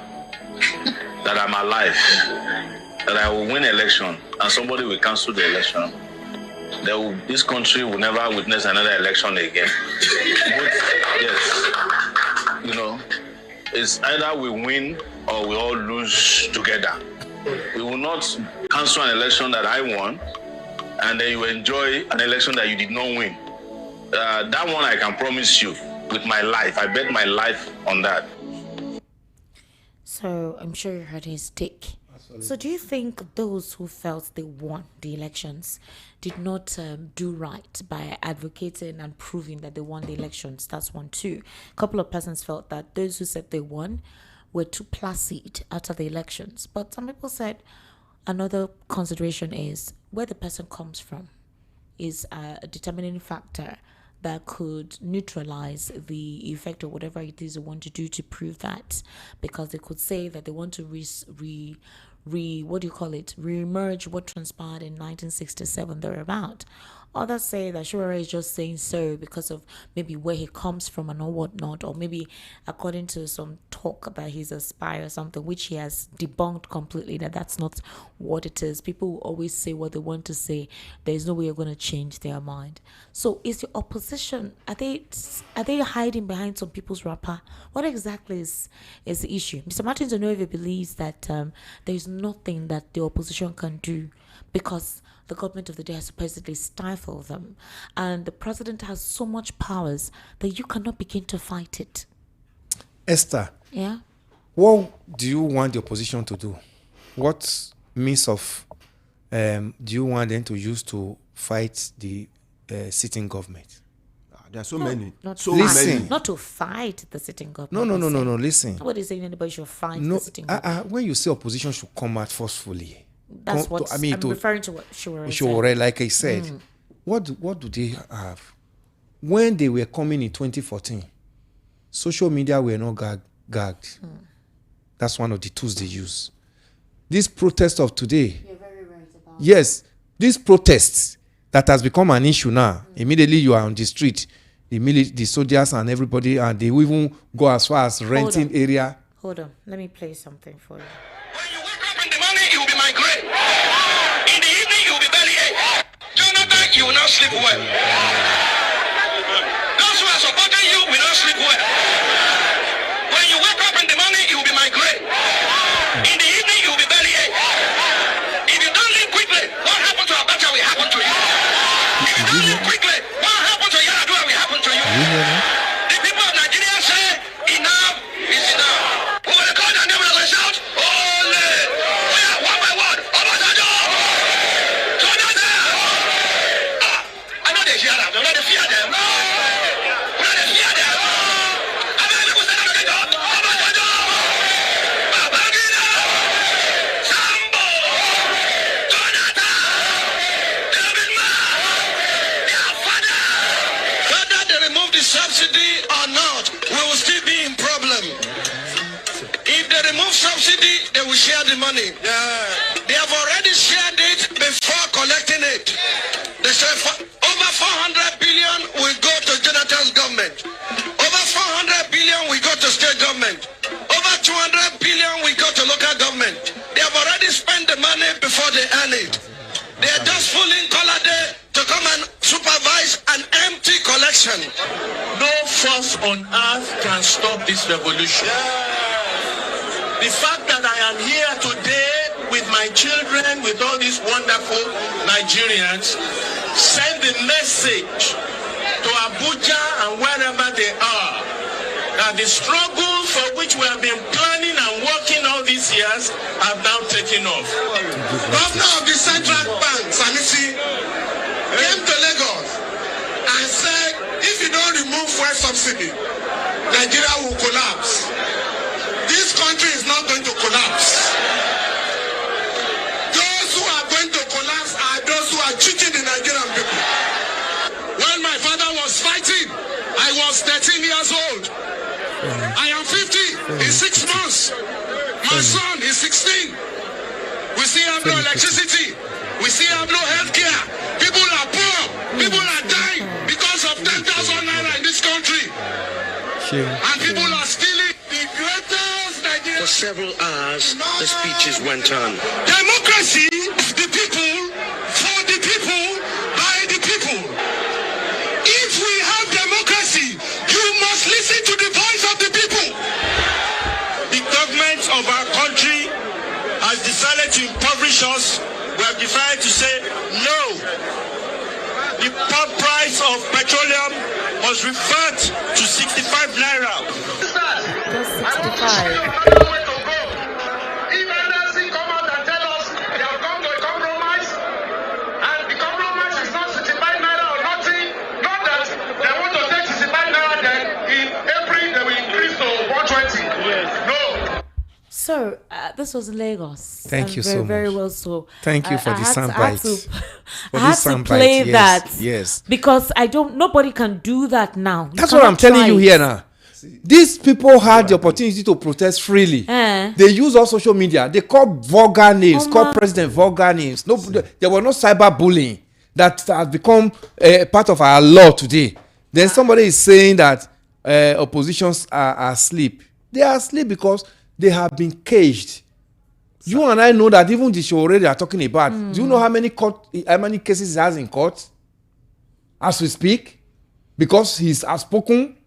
that I'm alive, that I will win election and somebody will cancel the election. this country will never witness another election again. Yes, you know, it's either we win or we all lose together. We will not cancel an election that I won, and then you enjoy an election that you did not win. That one I can promise you with my life. I bet my life on that. So I'm sure you heard his take. So do you think those who felt they won the elections did not do right by advocating and proving that they won the elections? That's one. Two, a couple of persons felt that those who said they won were too placid after the elections. But some people said another consideration is where the person comes from is a determining factor that could neutralize the effect of whatever it is they want to do to prove that, because they could say that they want to re-emerge what transpired in 1967 thereabout. Others say that Shura is just saying so because of maybe where he comes from and all whatnot, or maybe according to some talk that he's a spy or something, which he has debunked completely, that that's not what it is. People will always say what they want to say. There is no way you're going to change their mind. So is the opposition, are they hiding behind some people's wrapper? What exactly is the issue? Mr. Martin Onoeve believes that there is nothing that the opposition can do because the government of the day has supposedly stifled them, and the president has so much powers that you cannot begin to fight it. Esther, Yeah? what do you want the opposition to do? What means of do you want them to use to fight the sitting government? There are so many. Not So Listen. many. Not to fight the sitting government. No. Listen. Nobody's saying anybody should fight No, the sitting government. when you say opposition should come out forcefully, That's what I'm referring to what Shura said. Sure, like I said, what do they have? When they were coming in 2014, social media were not gagged. That's one of the tools they use. This protest of today, You're very right about yes, this protest that has become an issue now. Immediately you are on the street, the soldiers and everybody, and they will even go as far as renting on. area. Hold on, let me play something for you. When you wake up in the morning, you will be migraine. In the evening, you will be bellyache. Jonathan, you will not sleep well. Those who are supporting you will not sleep well. When you wake up in the morning, you will be migraine. In the evening, you will be bellyache. If you don't leave quickly, what happened to Abacha will happen to you. If you don't leave quickly, what happened to Yaradua will happen to you. The people of Nigeria say, enough is enough. Who will call their name and will shout, Ole! We are one by one. Obasanjo! Jonathan! I know they hear them. I know they fear them. I know they fear them. I know they will say that again. Obasanjo! Babangida! Sambo! Jonathan! David Mark! Their father! Whether they remove the subsidy or not, we will still be in problem. If they remove subsidy, they will share the money. They have already shared it before collecting it. They say over 400 billion will go to Jonathan's government. Over 400 billion will go to state government. Over 200 billion will go to local government. They have already spent the money before they earn it. They are just fooling Colade to come and supervise an empty collection. No force on earth can stop this revolution. The fact that I am here today with my children, with all these wonderful Nigerians, send the message to Abuja and wherever they are that the struggle for which we have been planning and working all these years have now taken off. Governor of the Central Bank, Sanusi, came to Lagos and said, if you don't remove fuel subsidy, Nigeria will collapse. This country is not going to collapse. Those who are going to collapse are those who are cheating the Nigerian people. When my father was fighting, I was 13 years old. I am 50 in 6 months. My son is 16. We still have no electricity. We still have no health care. People are poor. People are dying because of 10,000 naira in this country. And people are stealing the greatest Nigeria. For several hours, the speeches went on. Democracy, the people, for the people, by the decided to say no. The pump price of petroleum must revert to 65 naira. Just 65. If NLC come out and tell us they have come to a compromise, and the compromise is not 65 naira or nothing, not that they want to take 65 naira, then in April they will increase to 120. Yes. No. So, this was in Lagos. Thank you very, so very much. well. So, Thank you for I the had to- sound I had bites. to- For I had this to sound play bite, yes, that. yes. Because nobody can do that now. You That's what I'm cannot telling try you it. here now. These people had the opportunity to protest freely. They use all social media. They call vulgar names, call president vulgar names. No, there was no cyberbullying that has become part of our law today. Then somebody is saying that oppositions are asleep. They are asleep because they have been caged. You and I know that even the show already are talking about. Do you know how many cases he has in court as we speak? Because he's outspoken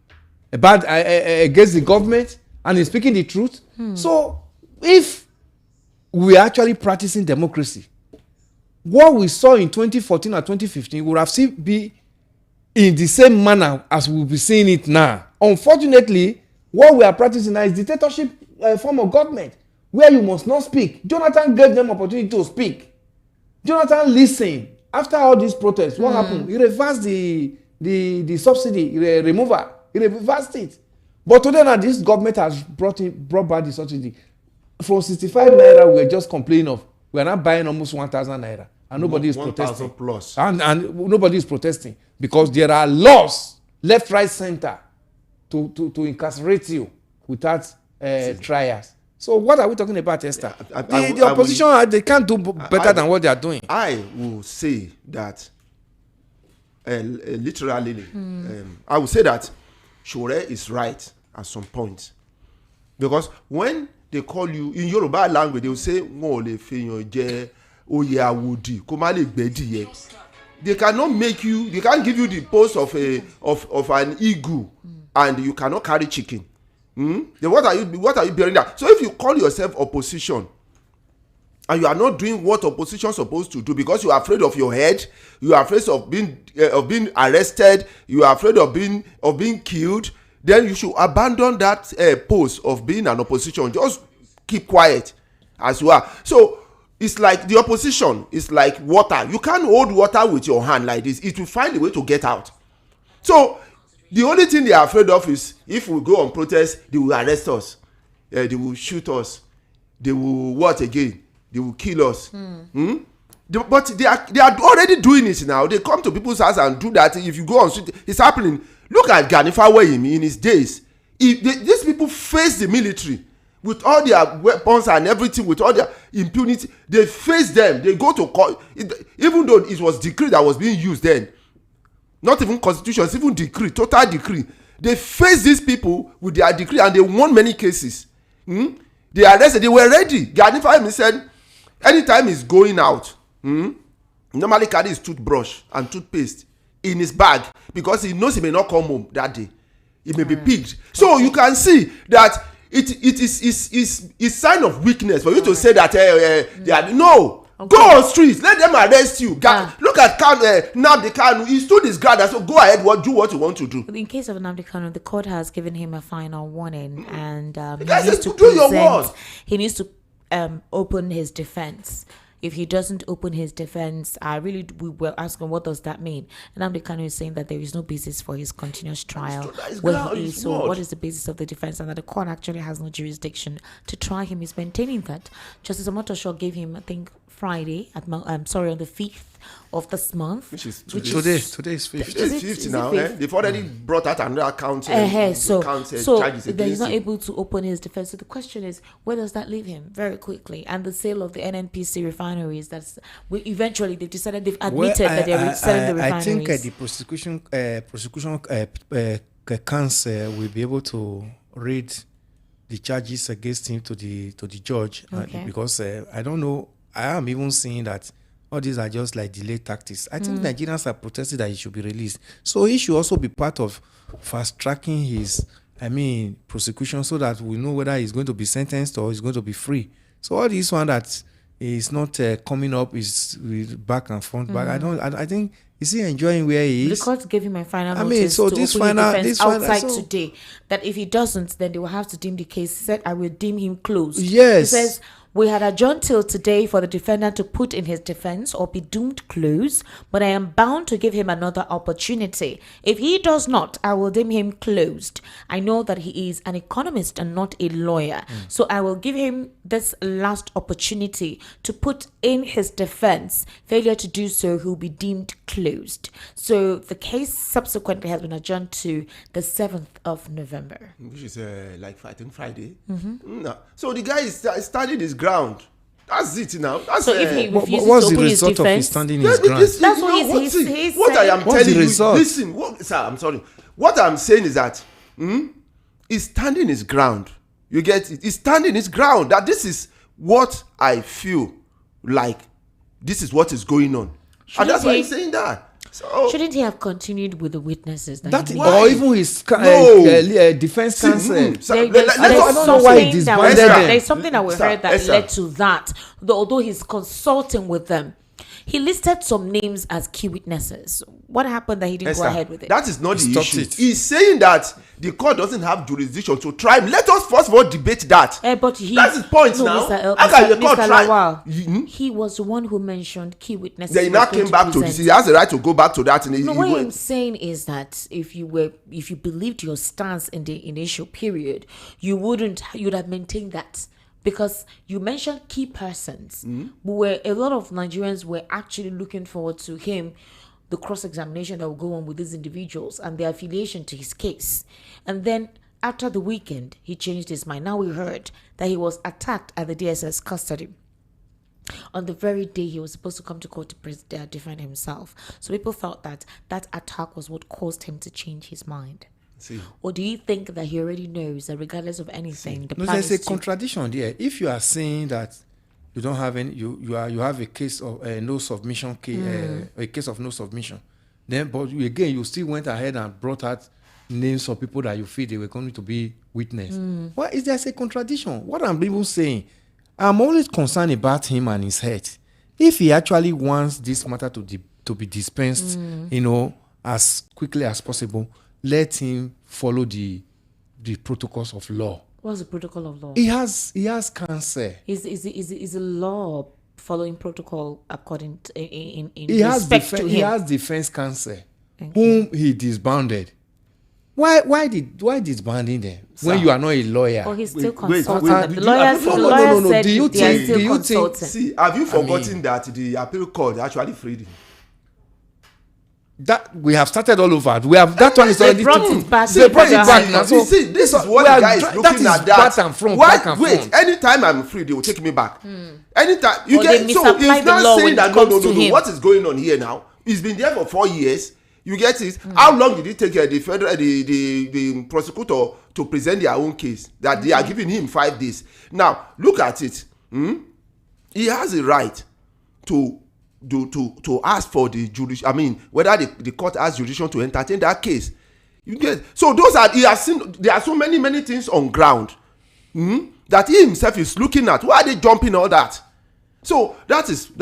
about against the government and he's speaking the truth. So if we are actually practicing democracy, what we saw in 2014 or 2015 would have still be in the same manner as we'll be seeing it now. Unfortunately, what we are practicing now is dictatorship form of government where you must not speak. Jonathan gave them opportunity to speak. Jonathan listened. After all these protests, what happened? He reversed the subsidy removal. He reversed it. But today now, this government has brought back the subsidy. From 65 naira, we're just complaining of. We're not buying almost 1,000 naira. And nobody is 1,000 protesting. plus. And nobody is protesting. Because there are laws, left, right, center, to incarcerate you without trials. So what are we talking about, Esther? The opposition, they can't do better than what they are doing. I will say that literally, I will say that Shure is right at some point. Because when they call you, in Yoruba language, they will say, they cannot make you, they can't give you the post of an eagle and you cannot carry chicken. Then what are you bearing that? So if you call yourself opposition and you are not doing what opposition is supposed to do because you are afraid of your head, you are afraid of being arrested, you are afraid of being killed, then you should abandon that post of being an opposition. Just keep quiet as you are. So it's like the opposition is like water. You can't hold water with your hand like this. It will find a way to get out. So the only thing they are afraid of is if we go on protest, they will arrest us, they will shoot us, they will what again? They will kill us. But they are already doing it now. They come to people's house and do that. If you go on street, it's happening. Look at Gani Fawehinmi in his days. These people face the military with all their weapons and everything, with all their impunity. They face them. They go to court. Even though it was decree that was being used then, not even constitution, it's even decree, total decree. They face these people with their decree and they won many cases. They arrested, they were ready. Gani Fawehinmi said, anytime he's going out, normally carry his toothbrush and toothpaste in his bag because he knows he may not come home that day. He may be picked. So you can see that it is sign of weakness for you to say that they are no. Okay. Go on streets, let them arrest you. Look at Nnamdi Kanu. He stood his ground and said, "Go ahead, do what you want to do." In case of Nnamdi Kanu, the court has given him a final warning, and he needs to open his defense. If he doesn't open his defense, we were asking, what does that mean? Nnamdi Kanu is saying that there is no basis for his continuous trial. So what is the basis of the defense? And that the court actually has no jurisdiction to try him. He's maintaining that. Justice Omotosho gave him, I think, Friday, on the 5th of this month. Which is today is 5th. It's 5th now. They've already brought out another count. So he's not able to open his defense. So the question is, where does that leave him? Very quickly. And the sale of the NNPC refineries, eventually they've decided, they've admitted that they're selling the refineries. I think the prosecution counsel will be able to read the charges against him to the judge. Okay. Because I don't know, I am even seeing that all these are just like delayed tactics. I think Nigerians are protesting that he should be released. So he should also be part of fast-tracking his, prosecution so that we know whether he's going to be sentenced or he's going to be free. So all this one that he's not coming up. He's back and front. But I think is he enjoying where he is? The court gave him a final I mean, notice so to this open final- the defense this final- outside so- today. That if he doesn't, then they will have to deem the case. He said, "I will deem him closed." Yes. He says, "We had adjourned till today for the defendant to put in his defense or be doomed closed, but I am bound to give him another opportunity. If he does not, I will deem him closed. I know that he is an economist and not a lawyer, so I will give him this last opportunity to put in his defense. Failure to do so, he will be deemed closed." So the case subsequently has been adjourned to the 7th of November. Which is like I think Friday. No. So the guy is standing his ground. That's it now. That's So if he What- refuses what's to the open his result of his defense, standing Yeah, his but ground? this- That's you what know, he's what I am saying. What's the telling you, result? listen, sir, I'm sorry. What I'm saying is that he's standing his ground. You get it? He's standing his ground. That this is what I feel like. This is what is going on, and that's why he- he's saying that. So shouldn't he have continued with the witnesses? That he Why? or even his No. defense see, counsel. sir, There- let- there's, let- there's let us- I don't know why he something that disbanded we- them. there's something that we Sir, heard that yes, sir. led to that. Although he's consulting with them, he listed some names as key witnesses. What happened that he didn't go Esther, ahead with it? that is not He the stopped issue. it. He's saying that the court doesn't have jurisdiction to try him. Let us first of all debate that. But he, That's his point now. Mr. How can the court Mr. try? Lawal, he was the one who mentioned key witnesses. Then he he now was going came back to present. this. He has the right to go back to that. And No, he what went- I'm saying is that if you believed your stance in the initial period, you'd have maintained that, because you mentioned key persons, where a lot of Nigerians were actually looking forward to him, the cross-examination that will go on with these individuals and their affiliation to his case. And then after the weekend, he changed his mind. Now we heard that he was attacked at the DSS custody on the very day he was supposed to come to court to defend himself. So people felt that that attack was what caused him to change his mind. See. Or do you think that he already knows that regardless of anything, the No, plan there's is a to... contradiction there. If you are saying that you don't have any, you have a case of no submission, a case of no submission, then but you still went ahead and brought out names of people that you feel they were going to be witness. Why is there a contradiction? What I'm even saying, I'm always concerned about him and his health. If he actually wants this matter to be dispensed, as quickly as possible, let him follow the protocols of law. What's the protocol of law? He has cancer. Is a law following protocol according to in He has respect to he him? has defense counsel, Okay. whom he disbanded. Why disbanding them when you are not a lawyer? Or he's still Wait, consulting wait, them. The do you- lawyers, no, the no, lawyer no. said Do you they are think- still do you think- consulting. See, have you forgotten mean- that the appeal court actually freed him? That we have started all over. We have that one is They already brought taken. it back They to brought it federal back high now. court. So You see, this is what we the are guy is that looking is at. That back and front, Why? back and Wait, front. anytime I'm free, they will take me back. Anytime you Or get they so misapply he's the not law when saying it that no. comes to him. What is going on here now? He's been there for 4 years. You get it? How long did it take the federal the prosecutor to present their own case? That they are giving him 5 days. Now look at it. He has a right to ask for the jurisdiction. I mean, whether the court has jurisdiction to entertain that case. You get so those are he has seen. There are so many things on ground that he himself is looking at. Why are they jumping all that? So that is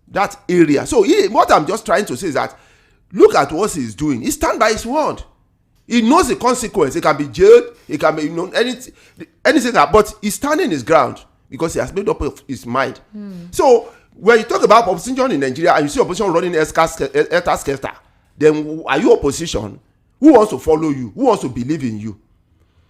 that area. So what I'm just trying to say is that look at what he's doing. He stand by his word. He knows the consequence. He can be jailed. He can be anything. But he's standing his ground because he has made up of his mind. So when you talk about opposition in Nigeria and you see opposition running Elter-Skelter, then are you opposition? Who wants to follow you? Who wants to believe in you?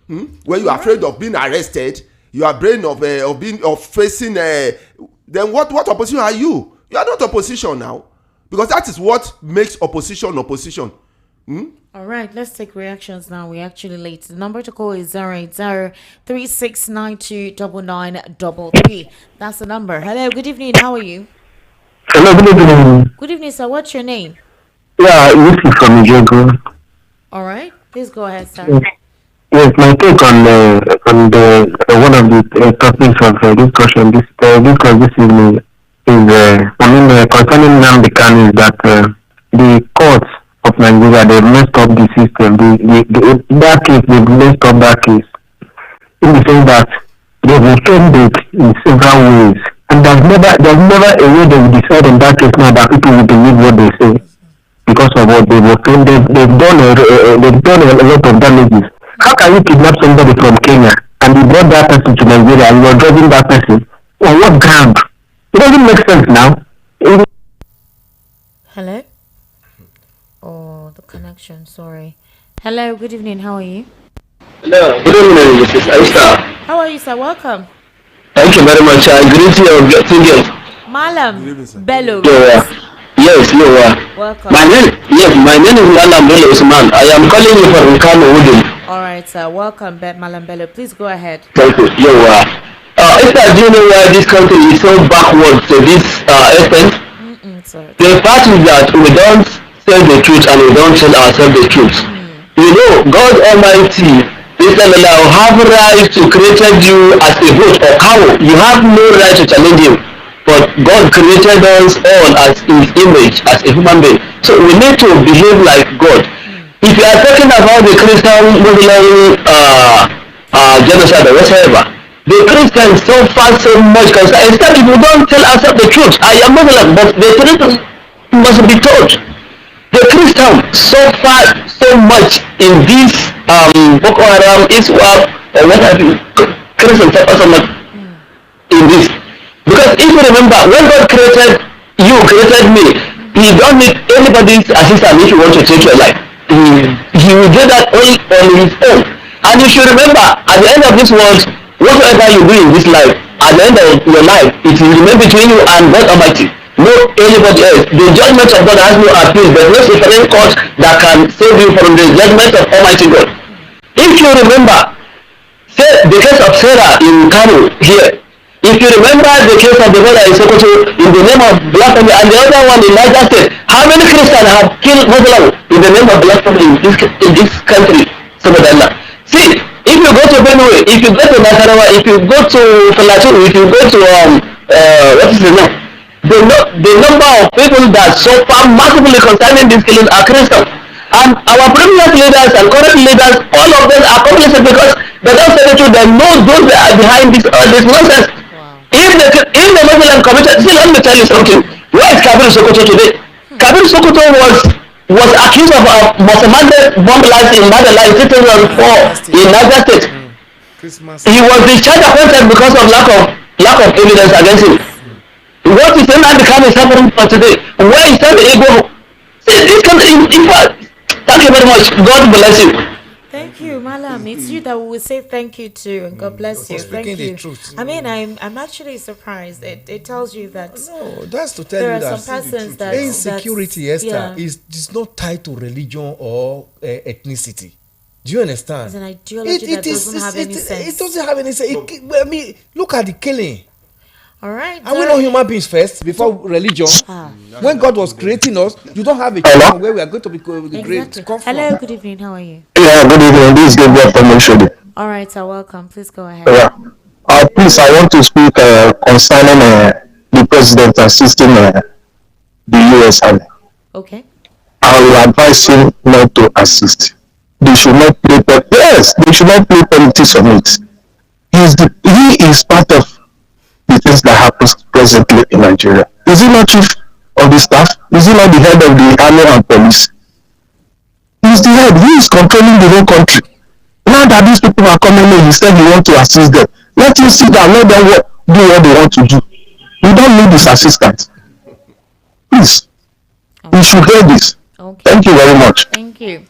When you are afraid of being arrested, you are afraid of facing. Then what opposition are you? You are not opposition now, because that is what makes opposition. All right, let's take reactions now. We're actually late. The number to call is 080-3692-9933. That's the number. Hello, good evening. How are you? Hello, good evening. Good evening, sir. What's your name? Yeah, this is from Ijogo. All right, please go ahead, sir. Yes, my take on the one of the topics of discussion this evening is concerning Nnamdi Kanu, is that the courts of Nigeria, they messed up the system. That case, they messed up that case in the sense that they will turn it in several ways, and And there's never a way they will decide in that case now that people will believe what they say because of what they were told. They've done a lot of damages. How can you kidnap somebody from Kenya and you brought that person to Nigeria and you're driving that person? On what ground? It doesn't make sense now. Hello? Oh, the connection, sorry. Hello, good evening, how are you? Hello, good evening, Mrs. Aisha. How are you, sir? Welcome. Thank you very much. I greet you of getting it. Malam Bello. Yes, you are. Welcome. My name is Malam Bello Usman. I am calling you from Kano Udin. Alright, sir. Welcome, Malam Bello. Please go ahead. Thank you. You are. Do you know why this country is so backward to this extent? Sorry. The fact is that we don't tell the truth and we don't tell ourselves the truth. You know, God Almighty, Mr. Allah, have right to create you as a goat or cow. You have no right to challenge him. But God created us all as his image, as a human being. So we need to behave like God. If you are talking about the Christian Muslim genocide or whatever, the Christians suffer so much because instead if we don't tell ourselves the truth, I am Muslim, but the truth must be told. The Christians suffer so much in this Boko Haram, Iswap, or what have you. Christians suffer so much in this. Because if you remember, when God created me, He don't need anybody's assistance if you want to take your life. He will do that only on His own. And you should remember, at the end of this world, whatever you do in this life, at the end of your life, it will remain between you and God Almighty. No anybody else. The judgment of God has no appeal. There is no Supreme Court that can save you from the judgment of Almighty God. If you remember, say the case of Sarah in Kano here. If you remember the case of the brother in Sokoto in the name of blasphemy and the other one in Niger State, how many Christians have killed Muslims in the name of blasphemy in this country? Subhanallah. See, if you go to Benue, if you go to Nasarawa, if you go to Plateau, if you go to what is the name? The number of people that suffer massively concerning these killings are Christians. And our previous leaders and current leaders, all of them are complicit because they don't say the truth. They know those that are behind this nonsense. Wow. If the Muslim committed, see, let me tell you something. Where is Kabir Sokoto today? Kabir Sokoto was accused of Mohammed bomb blast in Madala in 2004 in Niger State. He was discharged appointed because of lack of evidence against him. What is Nnamdi Kanu suffering for today? Where is that ego? This country, in fact, thank you very much. God bless you. Thank you, Malam. It's you that we will say thank you to, and God bless you. Thank you. The truth. I mean, I'm actually surprised. It tells you that. No, that's to tell there you are that some persons that insecurity, Esther, is not tied to religion or ethnicity. Do you understand? It's an ideology that doesn't have any sense. It doesn't have any sense. I mean, look at the killing. All right. Are we not human beings first before religion? When God was creating us, you don't have a choice where we are going to be great. Hello, good evening. How are you? Yeah, good evening. This is Gabriel from Oshodi. All right, sir. Welcome. Please go ahead. Please, I want to speak concerning the president assisting the U.S. Army. Okay. I will advise him not to assist. They should not play. Yes, they should not play politics on it. He is part of the things that happens presently in Nigeria. Is he not chief of the staff? Is he not the head of the army and police? He's the head. He is controlling the whole country. Now that these people are coming in, he said he wants to assist them. Let him sit down, let them do what they want to do. We don't need this assistance. Please. Okay. You should hear this. Okay. Thank you very much. Thank you.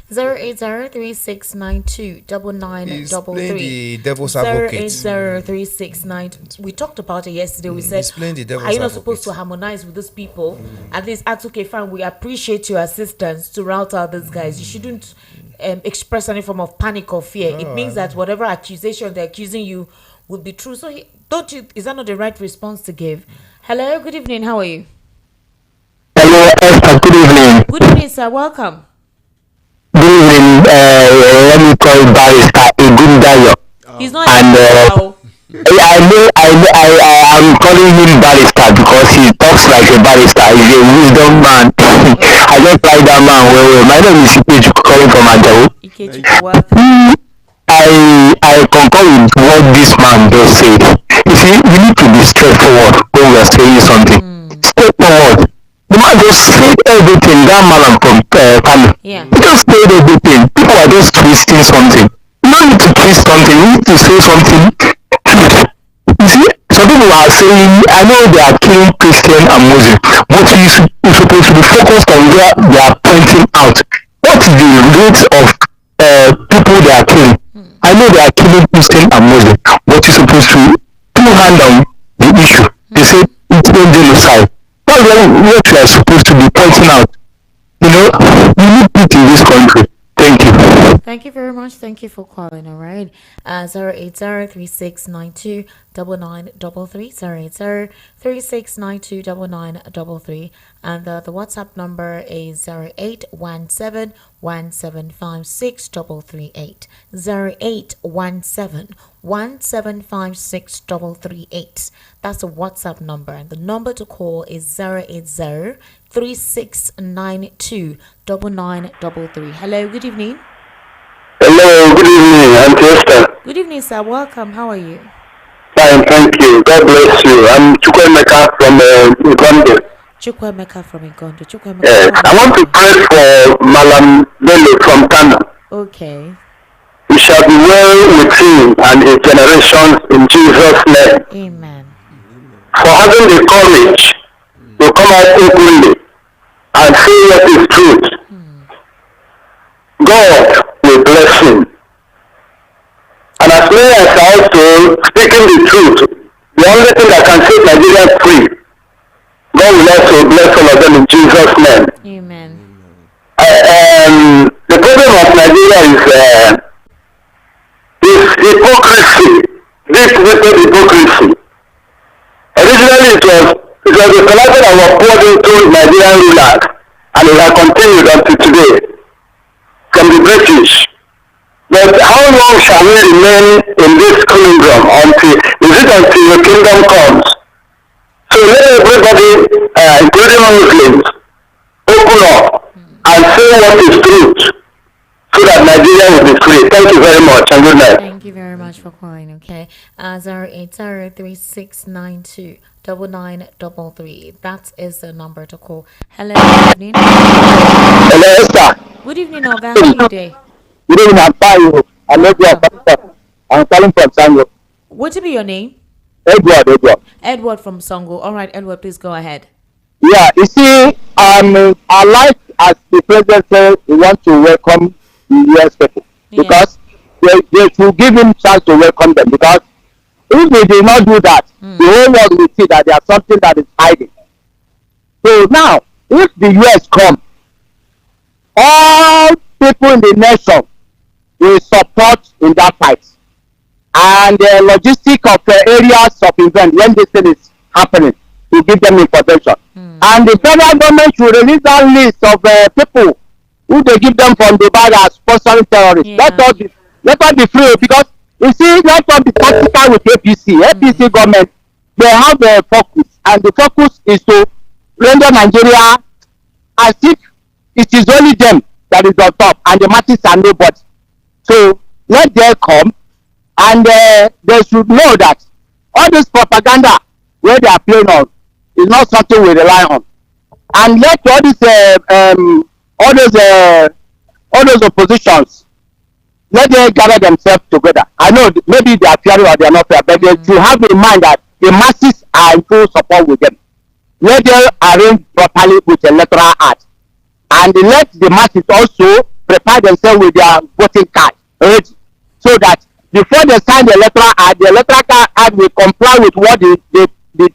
08036929933. The devil's advocate. 0803692. We talked about it yesterday. We said, are you not supposed to harmonize with these people? At least ask, okay, fine, we appreciate your assistance to route out these guys. You shouldn't express any form of panic or fear. It means that whatever accusation they're accusing you would be true. So don't you? Is that not the right response to give? Hello, good evening. How are you? Hello, Esther. Good evening. Good evening, sir. Welcome. Good evening. Let me call Barrister Egundayo. He's not. And I'm calling him Barrister because he talks like a barrister. He's a wisdom man. I just like that man. Well, my name is Ikechi, calling from Ajawo. I concur with what this man just said. You see, we need to be straightforward when we are saying something. Straightforward. The man just said everything. That man from Kano. Yeah. He just said everything. People are just twisting something. You don't need to twist something. You need to say something. You see, some people are saying, I know they are killing Christian and Muslim, but you're supposed to be focused on where they are pointing out. What is the rate of people they are killing? I know they are killing Christian and Muslim, but you're supposed to put hand on the issue. They say it's not genocide. That's what you are supposed to be pointing out. You know, we need peace in this country. Thank you. Thank you very much. Thank you for calling. All right. 08036929933. 08036929933. And the WhatsApp number is 0817175638. 0817175638. That's the WhatsApp number. And the number to call is 08036929933. Hello, good evening. Hello, good evening, Auntie Esther. Good evening, sir. Welcome. How are you? Fine, thank you. God bless you. I'm Chukwemeka from Uganda. Chukwemeka from Igondo. Chukwemeka. Yes, I want to pray for Malam Bello from Kano. Okay. He shall be well with him and his generations in Jesus' name. Amen. For having the courage to come out openly and say what is truth. God will bless him. And as many as are also speaking the truth, the only thing that can set Nigeria free, God will also bless all of them in Jesus' name. Amen. The problem of Nigeria is hypocrisy, deep-rooted hypocrisy. Originally it was the philosophy that was poured into Nigerian rulers, and it has continued until today from the British. But how long shall we remain in this conundrum until the kingdom comes? So let everybody, including Muslims, open up and say what is truth so that Nigeria will be free. Thank you very much and good night. Thank you very much for calling. Okay. 08036929933. That is the number to call. Hello, good evening. Hello, Esther. Good evening, Oga. How are you today? Good evening, I'm fine. I'm calling from Sango. What to be your name? Edward. Edward from Songo. All right, Edward, please go ahead. Yeah, you see, I like as the president said, we want to welcome the US people because they should give him chance to welcome them, because if they did not do that, the whole world will see that there's something that is hiding. So now, if the US come, all people in the nation will support in that fight, and the logistic of areas of event when this thing is happening to give them information. And the federal government should release that list of people who they give them from Dubai as sponsoring terrorists. Let us be free, because you see, let us be tactical with APC government. They have a focus, and the focus is to render Nigeria as if it is only them that is on top and the masses are nobody. So let them come, and they should know that all this propaganda where they are playing on is not something we rely on. And let all those oppositions, let them gather themselves together. I know maybe they are fearing or they are not fair, but they should have in mind that the masses are in full support with them. Let them arrange properly with electoral act, and let the masses also prepare themselves with their voting card ready, so that before they sign the electoral act will comply with what the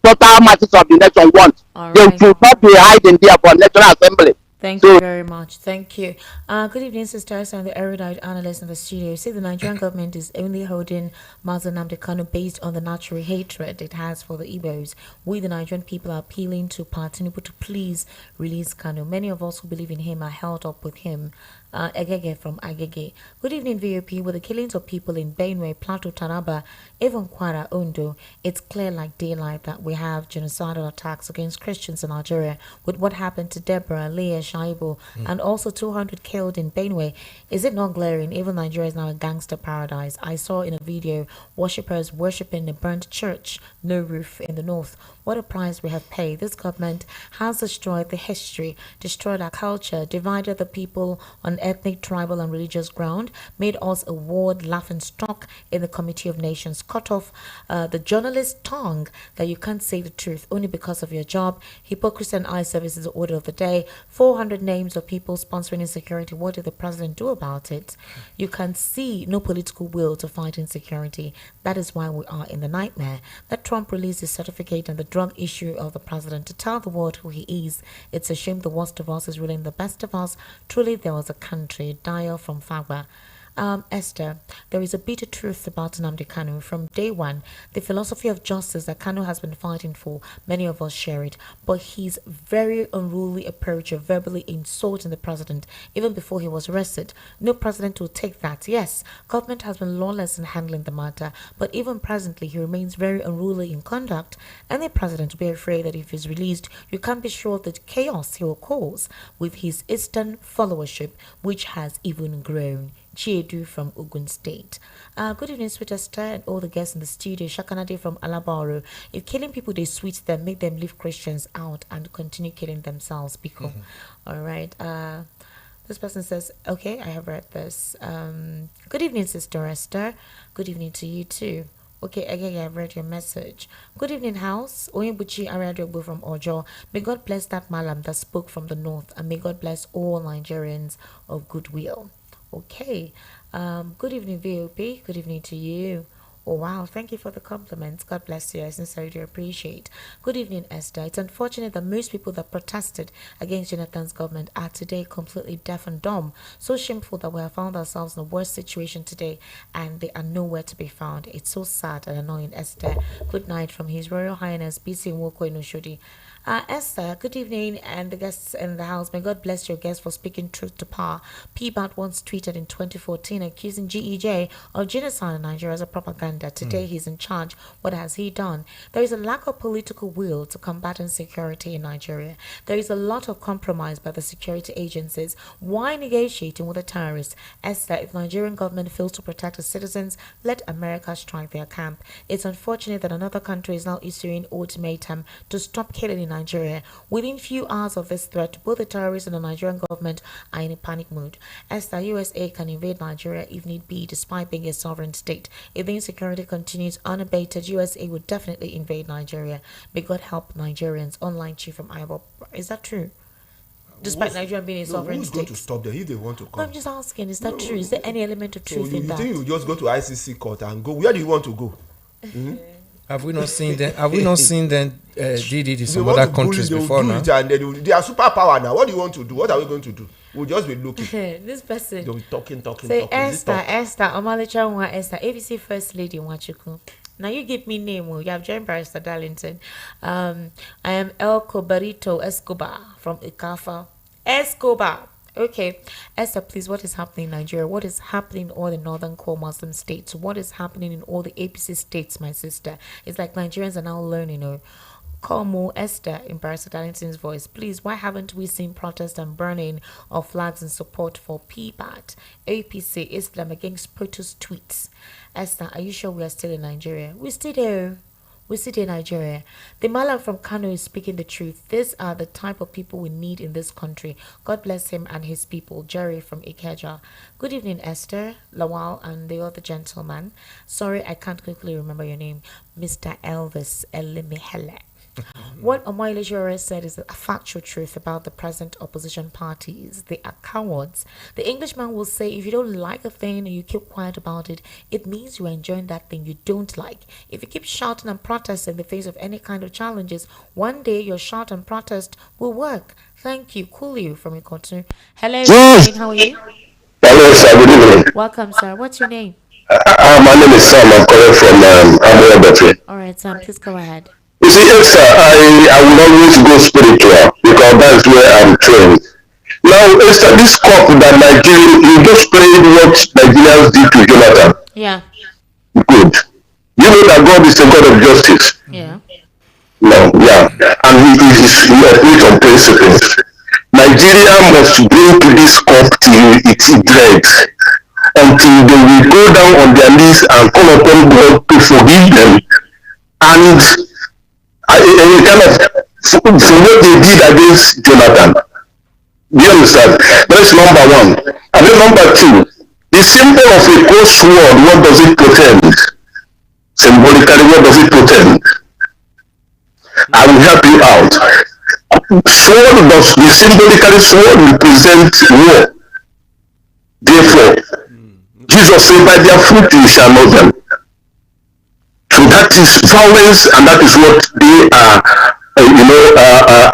total masses of the nation want. Right. They should not be hiding there for National Assembly. Thank you very much. Thank you. Good evening, sisters and the erudite analyst in the studio. See, the Nigerian government is only holding Mazi Nnamdi Kanu based on the natural hatred it has for the Igbos. We, the Nigerian people, are appealing to Tinubu to please release Kanu. Many of us who believe in him are held up with him. Agege from Agege. Good evening, VOP. With the killings of people in Benue, Plateau, Taraba, even Kwara, Ondo, it's clear like daylight that we have genocidal attacks against Christians in Nigeria. With what happened to Deborah, Leah, Shaibu, and also 200 killed in Benue. Is it not glaring? Even Nigeria is now a gangster paradise. I saw in a video worshippers worshipping a burnt church, no roof in the north. What a price we have paid. This government has destroyed the history, destroyed our culture, divided the people on ethnic, tribal, and religious ground, made us a ward laughing stock in the Committee of Nations, cut off the journalist's tongue that you can't say the truth only because of your job. Hypocrisy and eye service is the order of the day. 400 names of people sponsoring insecurity. What did the president do about it? You can see no political will to fight insecurity. That is why we are in the nightmare. That Trump released his certificate on the drug issue of the president to tell the world who he is. It's a shame the worst of us is ruling the best of us. Truly, there was a country. Dio from Fagwa. Esther, there is a bitter truth about Nnamdi Kanu. From day one, the philosophy of justice that Kanu has been fighting for, many of us share it. But his very unruly approach of verbally insulting the president, even before he was arrested, no president will take that. Yes, government has been lawless in handling the matter, but even presently, he remains very unruly in conduct. Any president will be afraid that if he's released, you can't be sure of the chaos he will cause with his eastern followership, which has even grown. Chiedu from Ogun State. Good evening, sweet Esther, and all the guests in the studio. Shakanade from Alabaro. If killing people they sweet them, make them leave Christians out and continue killing themselves. Because, all right. This person says, okay, I have read this. Good evening, Sister Esther. Good evening to you too. Okay, again, I've read your message. Good evening, house. Oyebuchi Ariadiobu from Ojo. May God bless that malam that spoke from the north, and may God bless all Nigerians of goodwill. Okay. Good evening, VOP. Good evening to you. Oh, wow. Thank you for the compliments. God bless you. I sincerely do appreciate. Good evening, Esther. It's unfortunate that most people that protested against Jonathan's government are today completely deaf and dumb. So shameful that we have found ourselves in the worst situation today and they are nowhere to be found. It's so sad and annoying, Esther. Good night from His Royal Highness BC Nwoko Inoshodi. Esther, good evening, and the guests in the house. May God bless your guests for speaking truth to power. PBAT once tweeted in 2014 accusing GEJ of genocide in Nigeria as a propaganda. Today he's in charge. What has he done? There is a lack of political will to combat insecurity in Nigeria. There is a lot of compromise by the security agencies. Why negotiating with the terrorists? Esther, if Nigerian government fails to protect its citizens, let America strike their camp. It's unfortunate that another country is now issuing ultimatum to stop killing in Nigeria. Within few hours of this threat, both the terrorists and the Nigerian government are in a panic mood. As the USA can invade Nigeria if need be, despite being a sovereign state. If the insecurity continues unabated, USA would definitely invade Nigeria. May God help Nigerians. Online chief from Iowa. Is that true? Despite Nigeria being a sovereign state. Who's going to stop them if they want to come? No, I'm just asking, is that true? Is there any element of truth in that? So you think you just go to ICC court and go? Where do you want to go? Have we not seen them? Have we not seen them did it in some other countries before now? And they are superpower now. What do you want to do? What are we going to do? We'll just be looking. This person. They'll be talking. Say Esther, Omalicha Nwa Esther, ABC First Lady Nwachukwu. Now you give me name. You have joined Barrister Darlington. I am El Cobarito Escobar from Ikafa. Escobar. Okay, Esther, please, what is happening in Nigeria? What is happening in all the northern core Muslim states? What is happening in all the APC states, my sister? It's like Nigerians are now learning, Call more Esther in Barrister Darlington's voice. Please, why haven't we seen protest and burning of flags in support for PBAT, APC, Islam against protest tweets? Esther, are you sure we are still in Nigeria? We're still there. We sit in Nigeria. The Malam from Kano is speaking the truth. These are the type of people we need in this country. God bless him and his people. Jerry from Ikeja. Good evening, Esther, Lawal, and the other gentleman. Sorry, I can't quickly remember your name. Mr. Elvis Elimihele. What Omoyele Sowore said is a factual truth about the present opposition parties. They are cowards. The Englishman will say if you don't like a thing and you keep quiet about it, it means you are enjoying that thing you don't like. If you keep shouting and protest in the face of any kind of challenges, one day your shout and protest will work. Thank you. Coolio from Ikotu. Hello, how are you? Hello, sir. Good evening. Welcome, sir. What's your name? My name is Sam. I'm calling from Amoyabati. All right, Sam. Please go ahead. You see, yes, sir, I will always go spiritual because that's where I'm trained. Now, Esther, this cup that Nigeria, you just played what Nigerians did to Jonathan. Yeah. Good. You know that God is a God of justice. Yeah. No, yeah. And he operates on principles. Nigeria must drink this cup till it dregs, until they will go down on their knees and call upon God to forgive them. And kind of for what they did against Jonathan. Do you understand? That's number one. And then number two, the symbol of a cold sword, what does it portend? Symbolically, what does it portend? I will help you out. The symbolically sword represent war. Therefore, Jesus said, by their fruit you shall know them. So that is violence, and that is what they are,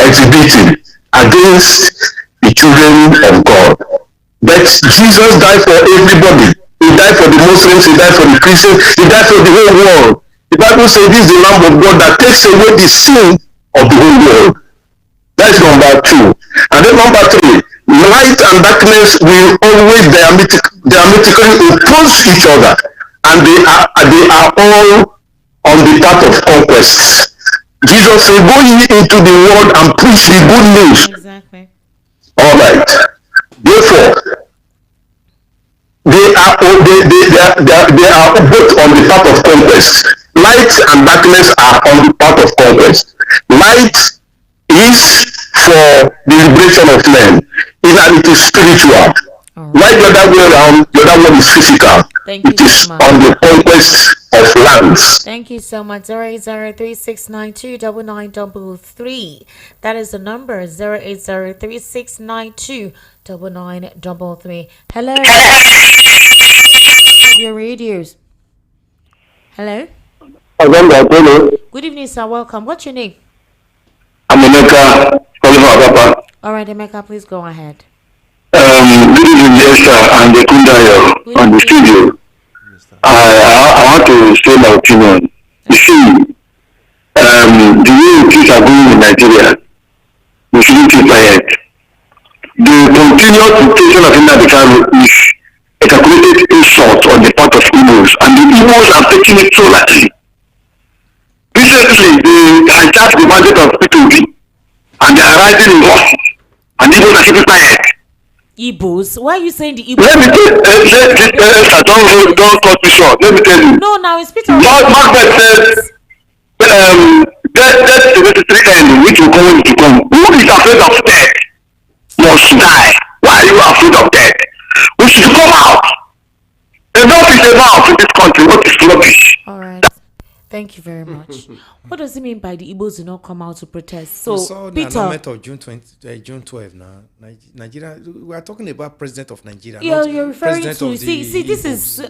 exhibiting against the children of God. But Jesus died for everybody. He died for the Muslims, he died for the Christians, he died for the whole world. The Bible says this is the Lamb of God that takes away the sin of the whole world. That's number two. And then number three, light and darkness will always diametrically oppose each other, and they are all on the path of conquest. Jesus said, go ye into the world and preach the good news. Exactly. All right. Therefore, they are both on the path of conquest. Light and darkness are on the path of conquest. Light is for the liberation of men, and it is spiritual. Like the other way around, the other one is physical. It is on the conquest of lands. Thank you so much. 08036929933. That is the number. 08036929933. Hello. Your radios. Hello. Hello. Good evening, sir. Welcome. What's your name? I'm Emeka. All right, Emeka, please go ahead. Good evening, Esther and the Kundayo on the studio. I want to say my opinion. You see, the way things are going in Nigeria, we shouldn't keep quiet. The continuous dictation of Nnamdi Kanu is a calculated insult on the part of Igbos, and the Igbos are taking it so lightly. Recently, they hijacked the mandate of P2B, and they are rising in horses, and Igbos are keeping quiet. Igbos? Why are you saying the Igbos? Let me tell you, don't cut me short. Let me tell you. No, now it's Peter. Macbeth said, death is a necessary end which will come when it will come. Who is afraid of death must die. Why are you afraid of death? We should come out. Enough is enough in this country. What is rubbish? All right. Thank you very much. What does it mean by the Igbos do not come out to protest? So, we saw the Peter, announcement of June 12 now. Nigeria, we are talking about president of Nigeria. You're referring to. See, this is.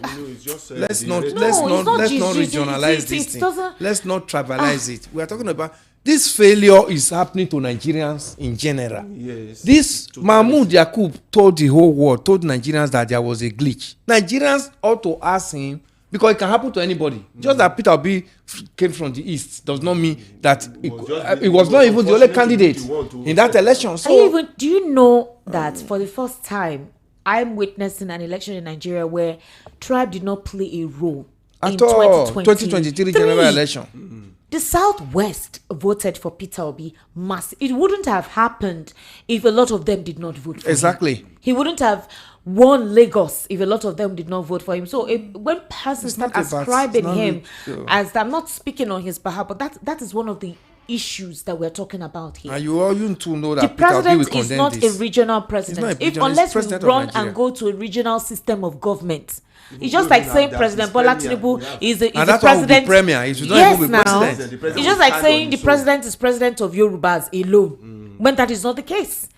Let's not regionalize this thing. Let's not tribalize it. We are talking about this failure is happening to Nigerians in general. Yes. This Mahmoud Yakub told the whole world, told Nigerians that there was a glitch. Nigerians ought to ask him, because it can happen to anybody. Just that Peter Obi came from the east does not mean that it was not even the only candidate in that election. So, do you know that for the first time, I'm witnessing an election in Nigeria where tribe did not play a role in 2023 general election. The Southwest voted for Peter Obi massive. It wouldn't have happened if a lot of them did not vote for him. He wouldn't have won Lagos if a lot of them did not vote for him. So when persons start ascribing him as, I'm not speaking on his behalf, but that is one of the issues that we're talking about here. And you all to know that the president is not a regional president. Unless we run and go to a regional system of government. It's just like saying President Bola Tinubu is the president. Yes, now it's just like saying the president is president of Yorubas alone, when that is not the case.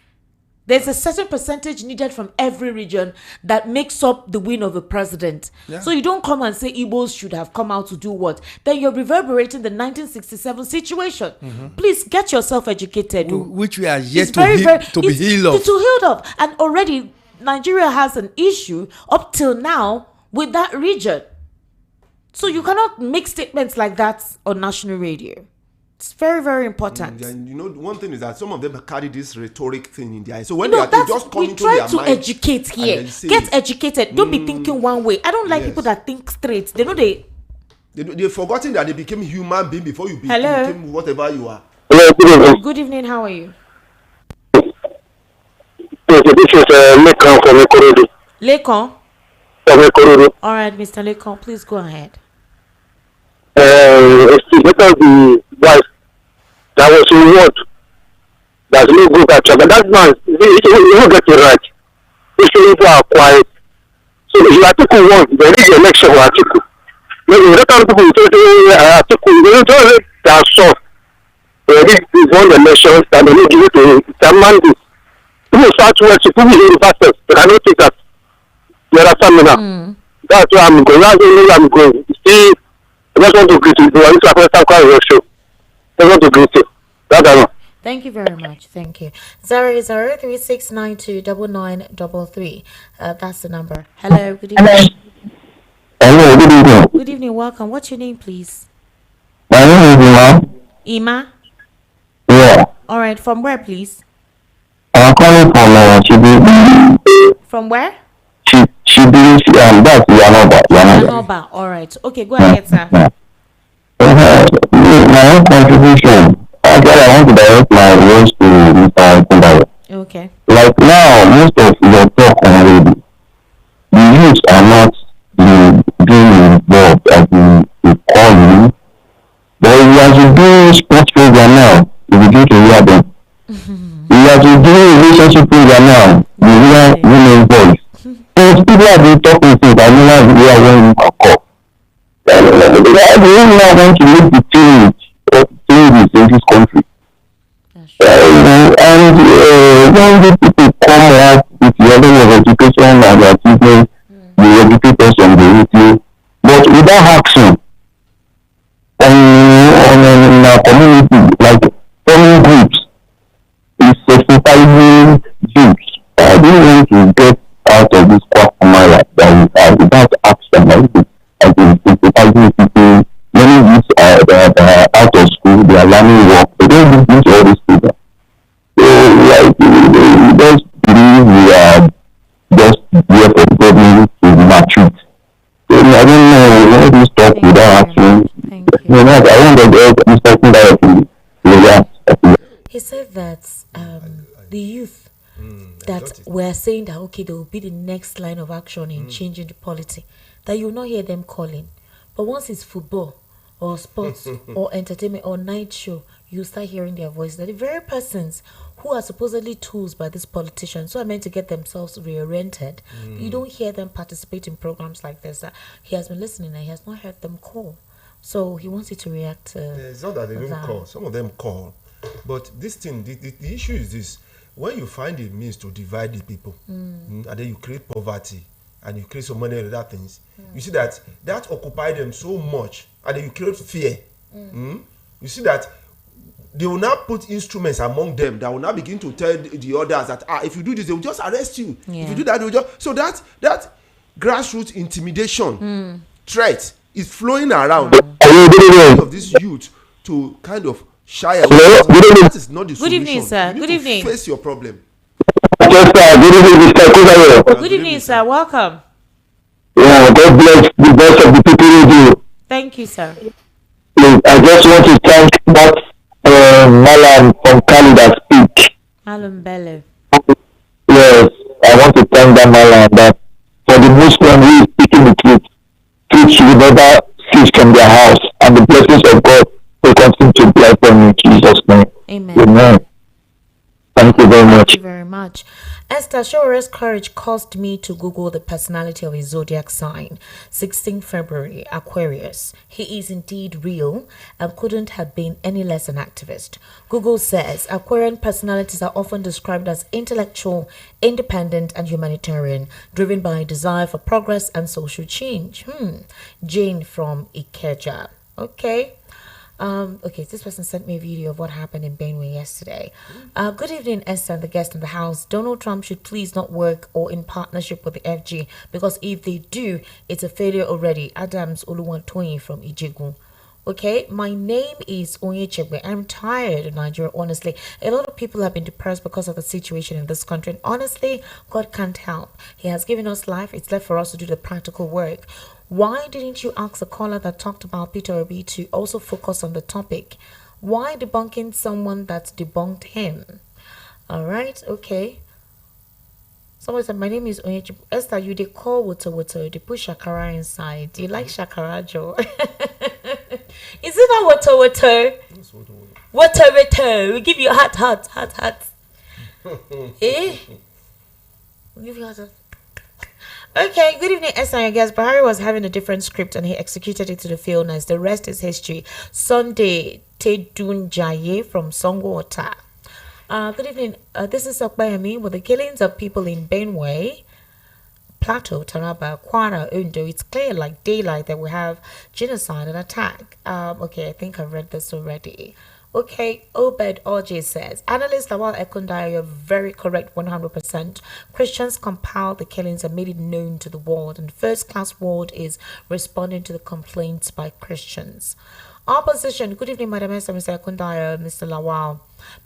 There's a certain percentage needed from every region that makes up the win of a president. Yeah. So you don't come and say Igbos should have come out to do what? Then you're reverberating the 1967 situation. Mm-hmm. Please get yourself educated. Which we are yet to be healed of. To healed of. And already Nigeria has an issue up till now with that region. So you cannot make statements like that on national radio. It's very, very important. And you know, one thing is that some of them carry this rhetoric thing in their eyes. So when they just come into their mind, we try to educate here. Get educated. Don't be thinking one way. I don't like people that think straight. They know they've forgotten that they became human being before you became whatever you are. Hello, good evening. How are you? Yes, this is Lekan from Ikorodu. Lekon. From Ikorodu. All right, Mr. Lekon, please go ahead. It's because the wife that was in word. There's no good at but that man, you don't get it right. These people are quiet. So if Article 1, there is election for Article. Maybe the other people will say Article, they don't tell it, they are soft. They won the elections and they don't give it to their mandate. People start to work, people will universities, but I don't think that you understand me now. That's where I'm going. That's where I'm going. See, I just want to greet you. I need to apply some kind of show. I want to greet you. That's all. Thank you very much. Thank you. 0036929933. That's the number. Hello. Good evening. Hello. Good evening. Good evening. Welcome. What's your name, please? My name is Ima. Yeah. All right. From where, please? I'm calling from Chibi. From where? Chibi. That's Yanoba. All right. Okay. Go ahead, sir. My own contribution. Actually, I want to direct my words to Mr. Kundaya. Okay. Like now, most of your talk already, the youths are not being involved as in calling, but as you do sports program now, you begin to hear them. As you do relationship program now, you hear women's voice. So people have been talking since I never hear when you call. They don't now want to make the changes in this country. And when the people come up with the level of education and achievement, the educators on the radio, but without action in our community, like forming groups, is sensitizing youth. I don't want to get out of this quagmire that we have without action. I've been sensitizing people. Many youths are out of school, they are learning work, they don't do all these things. So, like, we just believe we are just here for the government to mature. So, I don't know, all this talk without action. I want to get Mr. Kundaya to. He said that the youth that were saying that, okay, they will be the next line of action in changing the polity, that you will not hear them calling. But once it's football or sports or entertainment or night show, you start hearing their voice. That the very persons who are supposedly tools by these politicians, who are meant to get themselves reoriented, you don't hear them participate in programs like this. He has been listening and he has not heard them call. So he wants you to react to it's not that they don't call. Some of them call. But this thing, the issue is this. When you find a means to divide the people, and then you create poverty, and you create so many other things, you see that occupies them so much, and then you create fear. You see that they will now put instruments among them that will now begin to tell the others that if you do this, they will just arrest you. If you do that, they will just... So that grassroots intimidation threat is flowing around of this youth to kind of shy away. That is not the solution. Good evening, sir. You need to face your problem. Good evening, Mr. Kundaya. Good evening, sir. Welcome. Yeah, God bless the best of the people you do. Thank you, sir. I just want to thank that Malam from Canada speak. Malam Bello. Yes, I want to thank that Malam that for the Muslim who is speaking the truth should never cease from their house, and the blessings of God will continue to bless them in Jesus' name. Amen. Amen. Thank you very much. Thank you very much. Esther Shower's courage caused me to Google the personality of his zodiac sign. 16 February, Aquarius. He is indeed real and couldn't have been any less an activist. Google says Aquarian personalities are often described as intellectual, independent, and humanitarian, driven by a desire for progress and social change. Jane from Ikeja. Okay. Okay, this person sent me a video of what happened in Benue yesterday. Good evening, Esther and the guest in the house. Donald Trump should please not work or in partnership with the FG, because if they do, it's a failure already. Adams Oluwatoyin from Ijegun. Okay, my name is Onyechegbe. I'm tired of Nigeria, honestly. A lot of people have been depressed because of the situation in this country. And honestly, God can't help. He has given us life. It's left for us to do the practical work. Why didn't you ask the caller that talked about Peter Obi to also focus on the topic? Why debunking someone that debunked him? All right, okay. Someone said, my name is Onyechi. Esther, you they call water, they put shakara inside. Do you like shakara, Joe? Is it not water? Water. We give you hot. Eh? We give you hot. Okay, good evening, Esther. I guess Buhari was having a different script and he executed it to the fullness. The rest is history. Sunday, Tedun Jaye from Songwater. Good evening. This is Okbayami. With the killings of people in Benue, Plateau, Taraba, Kwara, Undo, it's clear like daylight that we have genocide and attack. Okay, I think I've read this already. Okay, Obed Orji says, Analyst Lawal Ekundaya, you're very correct 100%. Christians compiled the killings and made it known to the world, and first-class world is responding to the complaints by Christians. Opposition, good evening, Madam Esther, Mr. Ekundaya, Mr. Lawal,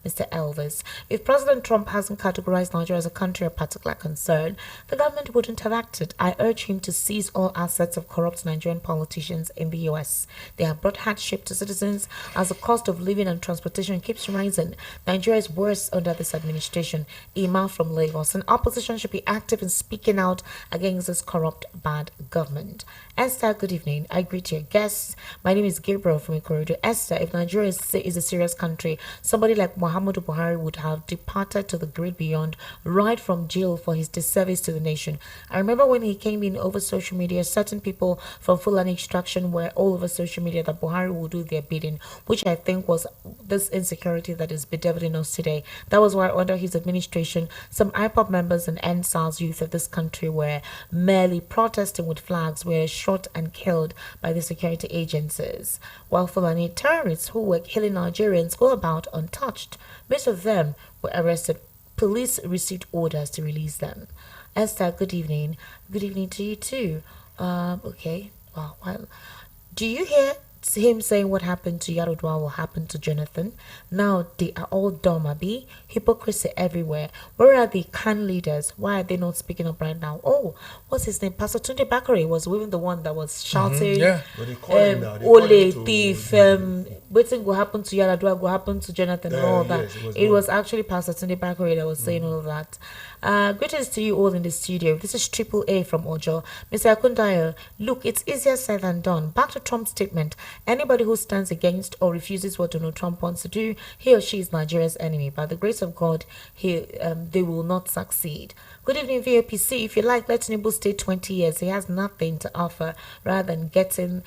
Mr. Elvis. If President Trump hasn't categorized Nigeria as a country of particular concern, the government wouldn't have acted. I urge him to seize all assets of corrupt Nigerian politicians in the U.S. They have brought hardship to citizens as the cost of living and transportation keeps rising. Nigeria is worse under this administration. Ima from Lagos. And opposition should be active in speaking out against this corrupt, bad government. Esther, good evening. I greet your guests. My name is Gabriel from Ikorodu. Esther, if Nigeria is a serious country, somebody like Muhammadu Buhari would have departed to the great beyond right from jail for his disservice to the nation. I remember when he came in over social media, certain people from Fulani extraction were all over social media that Buhari would do their bidding, which I think was this insecurity that is bedeviling us today. That was why under his administration, some IPOP members and NSAS youth of this country were merely protesting with flags, were shot and killed by the security agencies, while Fulani terrorists who were killing Nigerians go about untouched. Most of them were arrested. Police received orders to release them. Esther, good evening. Good evening to you too. Okay. Wow. Well, do you hear him saying what happened to Yarodwa will happen to Jonathan? Now they are all dumb, Abi. Hypocrisy everywhere. Where are the can leaders? Why are they not speaking up right now? Oh, what's his name? Pastor Tunde Bakare was even the one that was shouting, Ole, thief, waiting will happen to Yarodwa, will happen to Jonathan, and all that. Yes, it was actually Pastor Tunde Bakare that was saying all that. Greetings to you all in the studio. This is Triple A from Ojo. Mr. Akundaya, look, it's easier said than done. Back to Trump's statement. Anybody who stands against or refuses what Donald Trump wants to do, he or she is Nigeria's enemy. By the grace of God, they will not succeed. Good evening, VOPC. If you like, let Tinubu stay 20 years. He has nothing to offer rather than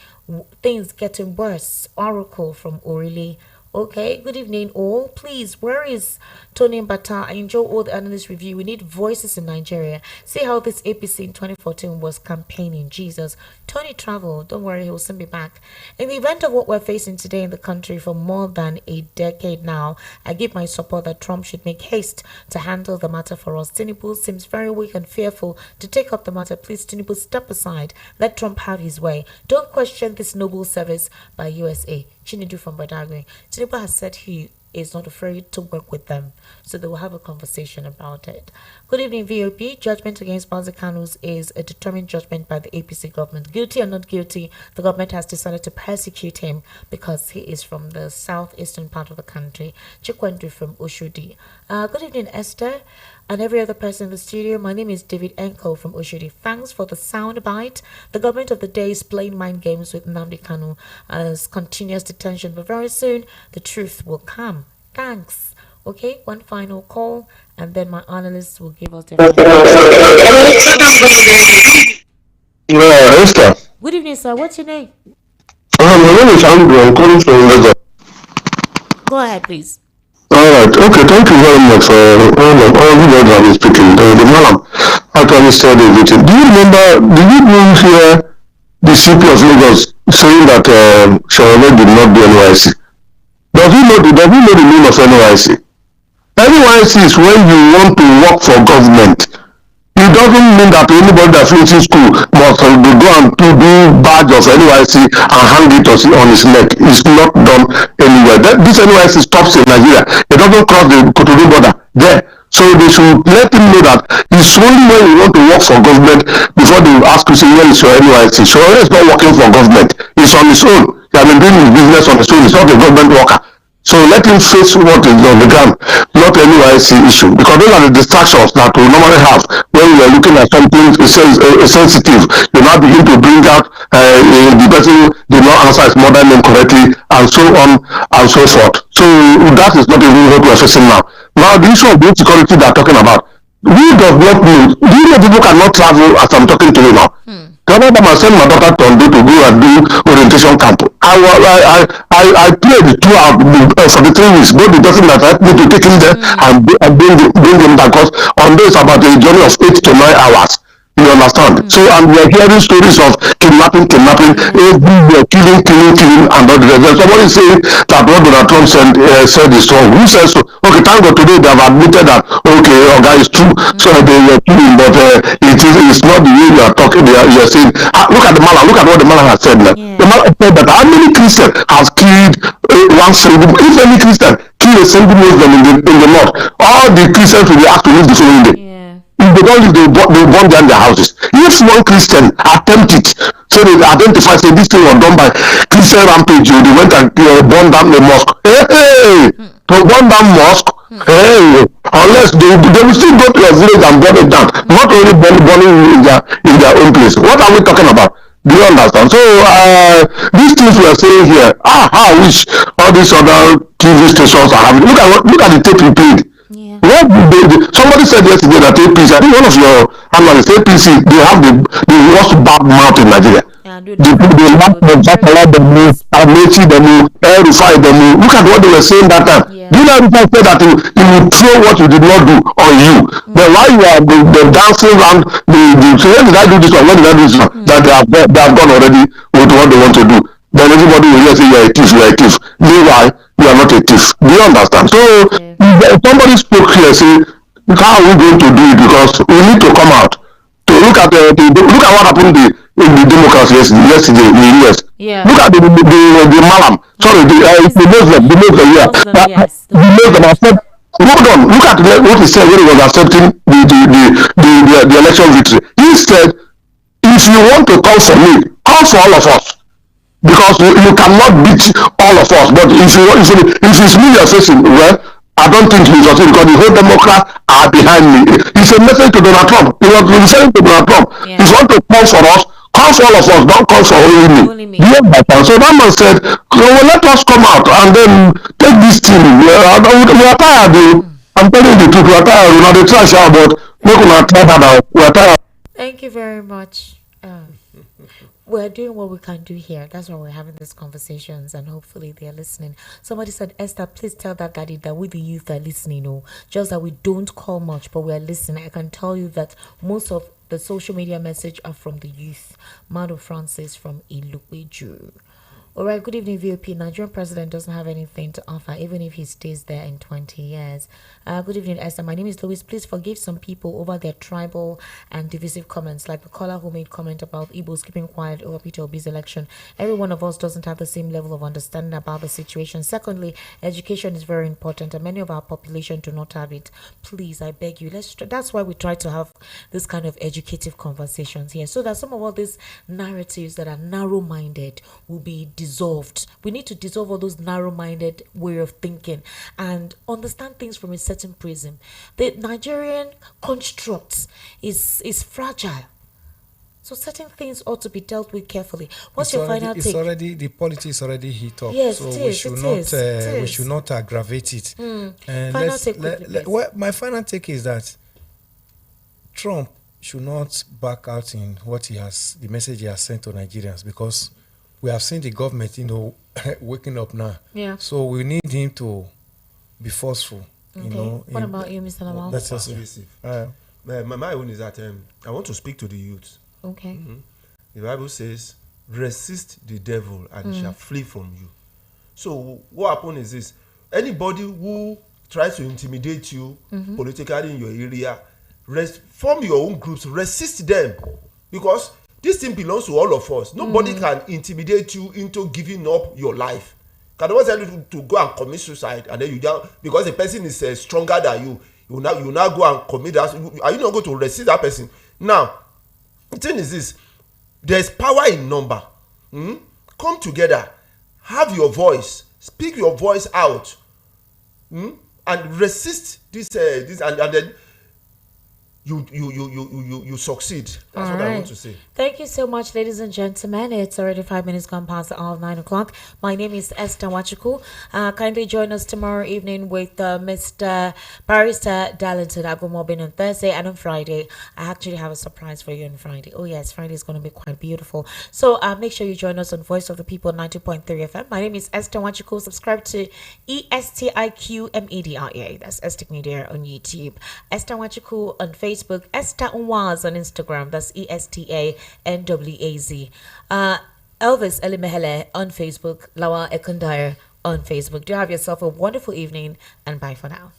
things getting worse. Oracle from Orili. Okay, good evening all. Please, where is Tony Mbata? I enjoy all the analyst review. We need voices in Nigeria. See how this APC in 2014 was campaigning. Jesus. Tony traveled. Don't worry, he will soon be back. In the event of what we're facing today in the country for more than a decade now, I give my support that Trump should make haste to handle the matter for us. Tinubu seems very weak and fearful to take up the matter. Please, Tinubu, step aside. Let Trump have his way. Don't question this noble service by USA. Chinedu from Badagry. Tinubu has said he is not afraid to work with them, so they will have a conversation about it. Good evening, VOP. Judgment against Banzikanus is a determined judgment by the APC government. Guilty or not guilty, the government has decided to persecute him because he is from the southeastern part of the country. Chikwendu from Oshodi. Good evening, Esther, and every other person in the studio. My name is David Enko from Oshodi. Thanks for the sound bite. The government of the day is playing mind games with Nnamdi Kanu as continuous detention, but very soon the truth will come. Thanks. Okay, one final call, and then my analysts will give us their Esther. Good evening, sir. What's your name? My name is Andrew. I'm calling from Lagos. Go ahead, please. Alright, okay, thank you very much for all the words I've been speaking. The man actually said everything. Do you hear the CP of Lagos saying that Shawale did not do NYC? Does he know the meaning of NYC? NYC is when you want to work for government. It doesn't mean that anybody that finishes school must go and do badge of NYC and hang it on his neck. It's not done anywhere. This NYC stops in Nigeria. It doesn't cross the Cotonou border there. So they should let him know that it's only when you want to work for government before they ask you, say, where is your NYC? So he's not working for government. He's on his own. He has been doing his business on his own. He's not a government worker. So let him face what is on the ground, not any YC issue, because those are the distractions that we normally have when we are looking at something sensitive. You now begin to bring out the person did not answer his mother name correctly, and so on and so forth. So that is not even what we are facing now. Now the issue of the insecurity they are talking about, we does not know. Do you know people cannot travel as I'm talking to you now? The other time I sent my daughter to Ondo to go and do orientation camp. I played throughout for the 3 weeks. Both the person that helped me to take him there and bring him back. Because Ondo is about a journey of 8 to 9 hours. You understand? So, and we are hearing stories of kidnapping, everywhere, killing, and all the rest. Somebody saying that what Donald Trump said is wrong. Who says so? Okay, thank God today they have admitted that, okay, is true. So they were killing, but it's not the way you are talking. You are saying, look at the Mala, look at what the Mala has said now. The Mala said that how many Christians has killed one single, if any Christian kill a single Muslim in the north, all the Christians will be asked to leave the following day. If they don't leave, they burn down their houses. If one Christian attempt it, so they identify, say this thing was done by Christian rampage, they went and burned down the mosque. To burn down mosque, unless they will still go to your village and burn it down. Not only burning in their own place. What are we talking about? Do you understand? So these things we are saying here, I wish all these other TV stations are having. Look at the tape you played. What somebody said yesterday that APC, I think one of your analysts, APC, they have the worst bad mouth in Nigeria. They laugh at Zakala, the move, Amechi, the move, El-Rufai, the move. Look at what they were saying that time. Do you know El-Rufai said that he will throw what you did not do on you? But while you are the dancing around, so when did I do this one? When did I do this one? That they have gone already with what they want to do. Then everybody will just say you are a thief, you are a thief. Meanwhile, you are not a thief. Do you understand? So somebody spoke here, say, how are we going to do it? Because we need to come out to look at what happened in the democracy yesterday in the US. Look at the Malam. Sorry, the Muslim. I said, hold on. Look at what he said when he was accepting the election victory. He said, if you want to call for me, call for all of us. Because you cannot beat all of us. But if it's me you're facing, well, I don't think he's succeed because the whole Democrats are behind me. It's a message to Donald Trump. He was referring to Donald Trump. He wants to call for us, call for all of us, don't call for only me. So that man said, well, let us come out and then take this team. We are tired. I'm telling you the truth, we are tired. We're not the trash out, but we are tired. Thank you very much. We're doing what we can do here. That's why we're having these conversations, and hopefully they're listening. Somebody said, Esther, please tell that daddy that we the youth are listening. Just that we don't call much, but we're listening. I can tell you that most of the social media message are from the youth. Mado Francis from Ilupeju. All right, good evening, VOP. Nigerian president doesn't have anything to offer, even if he stays there in 20 years. Good evening, Esther. My name is Louis. Please forgive some people over their tribal and divisive comments, like the caller who made comment about Igbos keeping quiet over Peter Obi's election. Every one of us doesn't have the same level of understanding about the situation. Secondly, education is very important, and many of our population do not have it. Please, I beg you, that's why we try to have this kind of educative conversations here, so that some of all these narratives that are narrow-minded will be dissolved. We need to dissolve all those narrow-minded way of thinking and understand things from a certain prism. The Nigerian construct is fragile, so certain things ought to be dealt with carefully. What's your final take? The politics already hit up. Yes, so we should not aggravate it. And final take, my final take is that Trump should not back out in the message he has sent to Nigerians, because we have seen the government, waking up now. Yeah. So we need him to be forceful. Okay. What about you, Mr. Lamal? That's persuasive. My own is that I want to speak to the youth. Okay. The Bible says, resist the devil and he shall flee from you. So what happens is this: anybody who tries to intimidate you politically in your area, form your own groups, resist them, because this thing belongs to all of us. Nobody can intimidate you into giving up your life. Can always tell you to go and commit suicide, and then because the person is stronger than you, you now go and commit that. Are you not going to resist that person? Now, the thing is this: there's power in number. Come together, have your voice, speak your voice out, and resist this and then you succeed. That's what I want to say. Thank you so much, ladies and gentlemen. It's already 5 minutes gone past the hour of 9 o'clock. My name is Esther Wachuku. Kindly join us tomorrow evening with Mr. Barrister Darlington Agumobin on Thursday, and on Friday. I actually have a surprise for you on Friday. Oh yes, Friday is going to be quite beautiful. So make sure you join us on Voice of the People 90.3 FM. My name is Esther Wachuku. Subscribe to ESTIQMEDIA. That's Estic Media on YouTube. Esther Wachuku on Facebook. Esther Unwaz on Instagram. That's ESTANWAZ. Elvis Elimehele on Facebook. Lawa Ekundire on Facebook. Do have yourself a wonderful evening, and bye for now.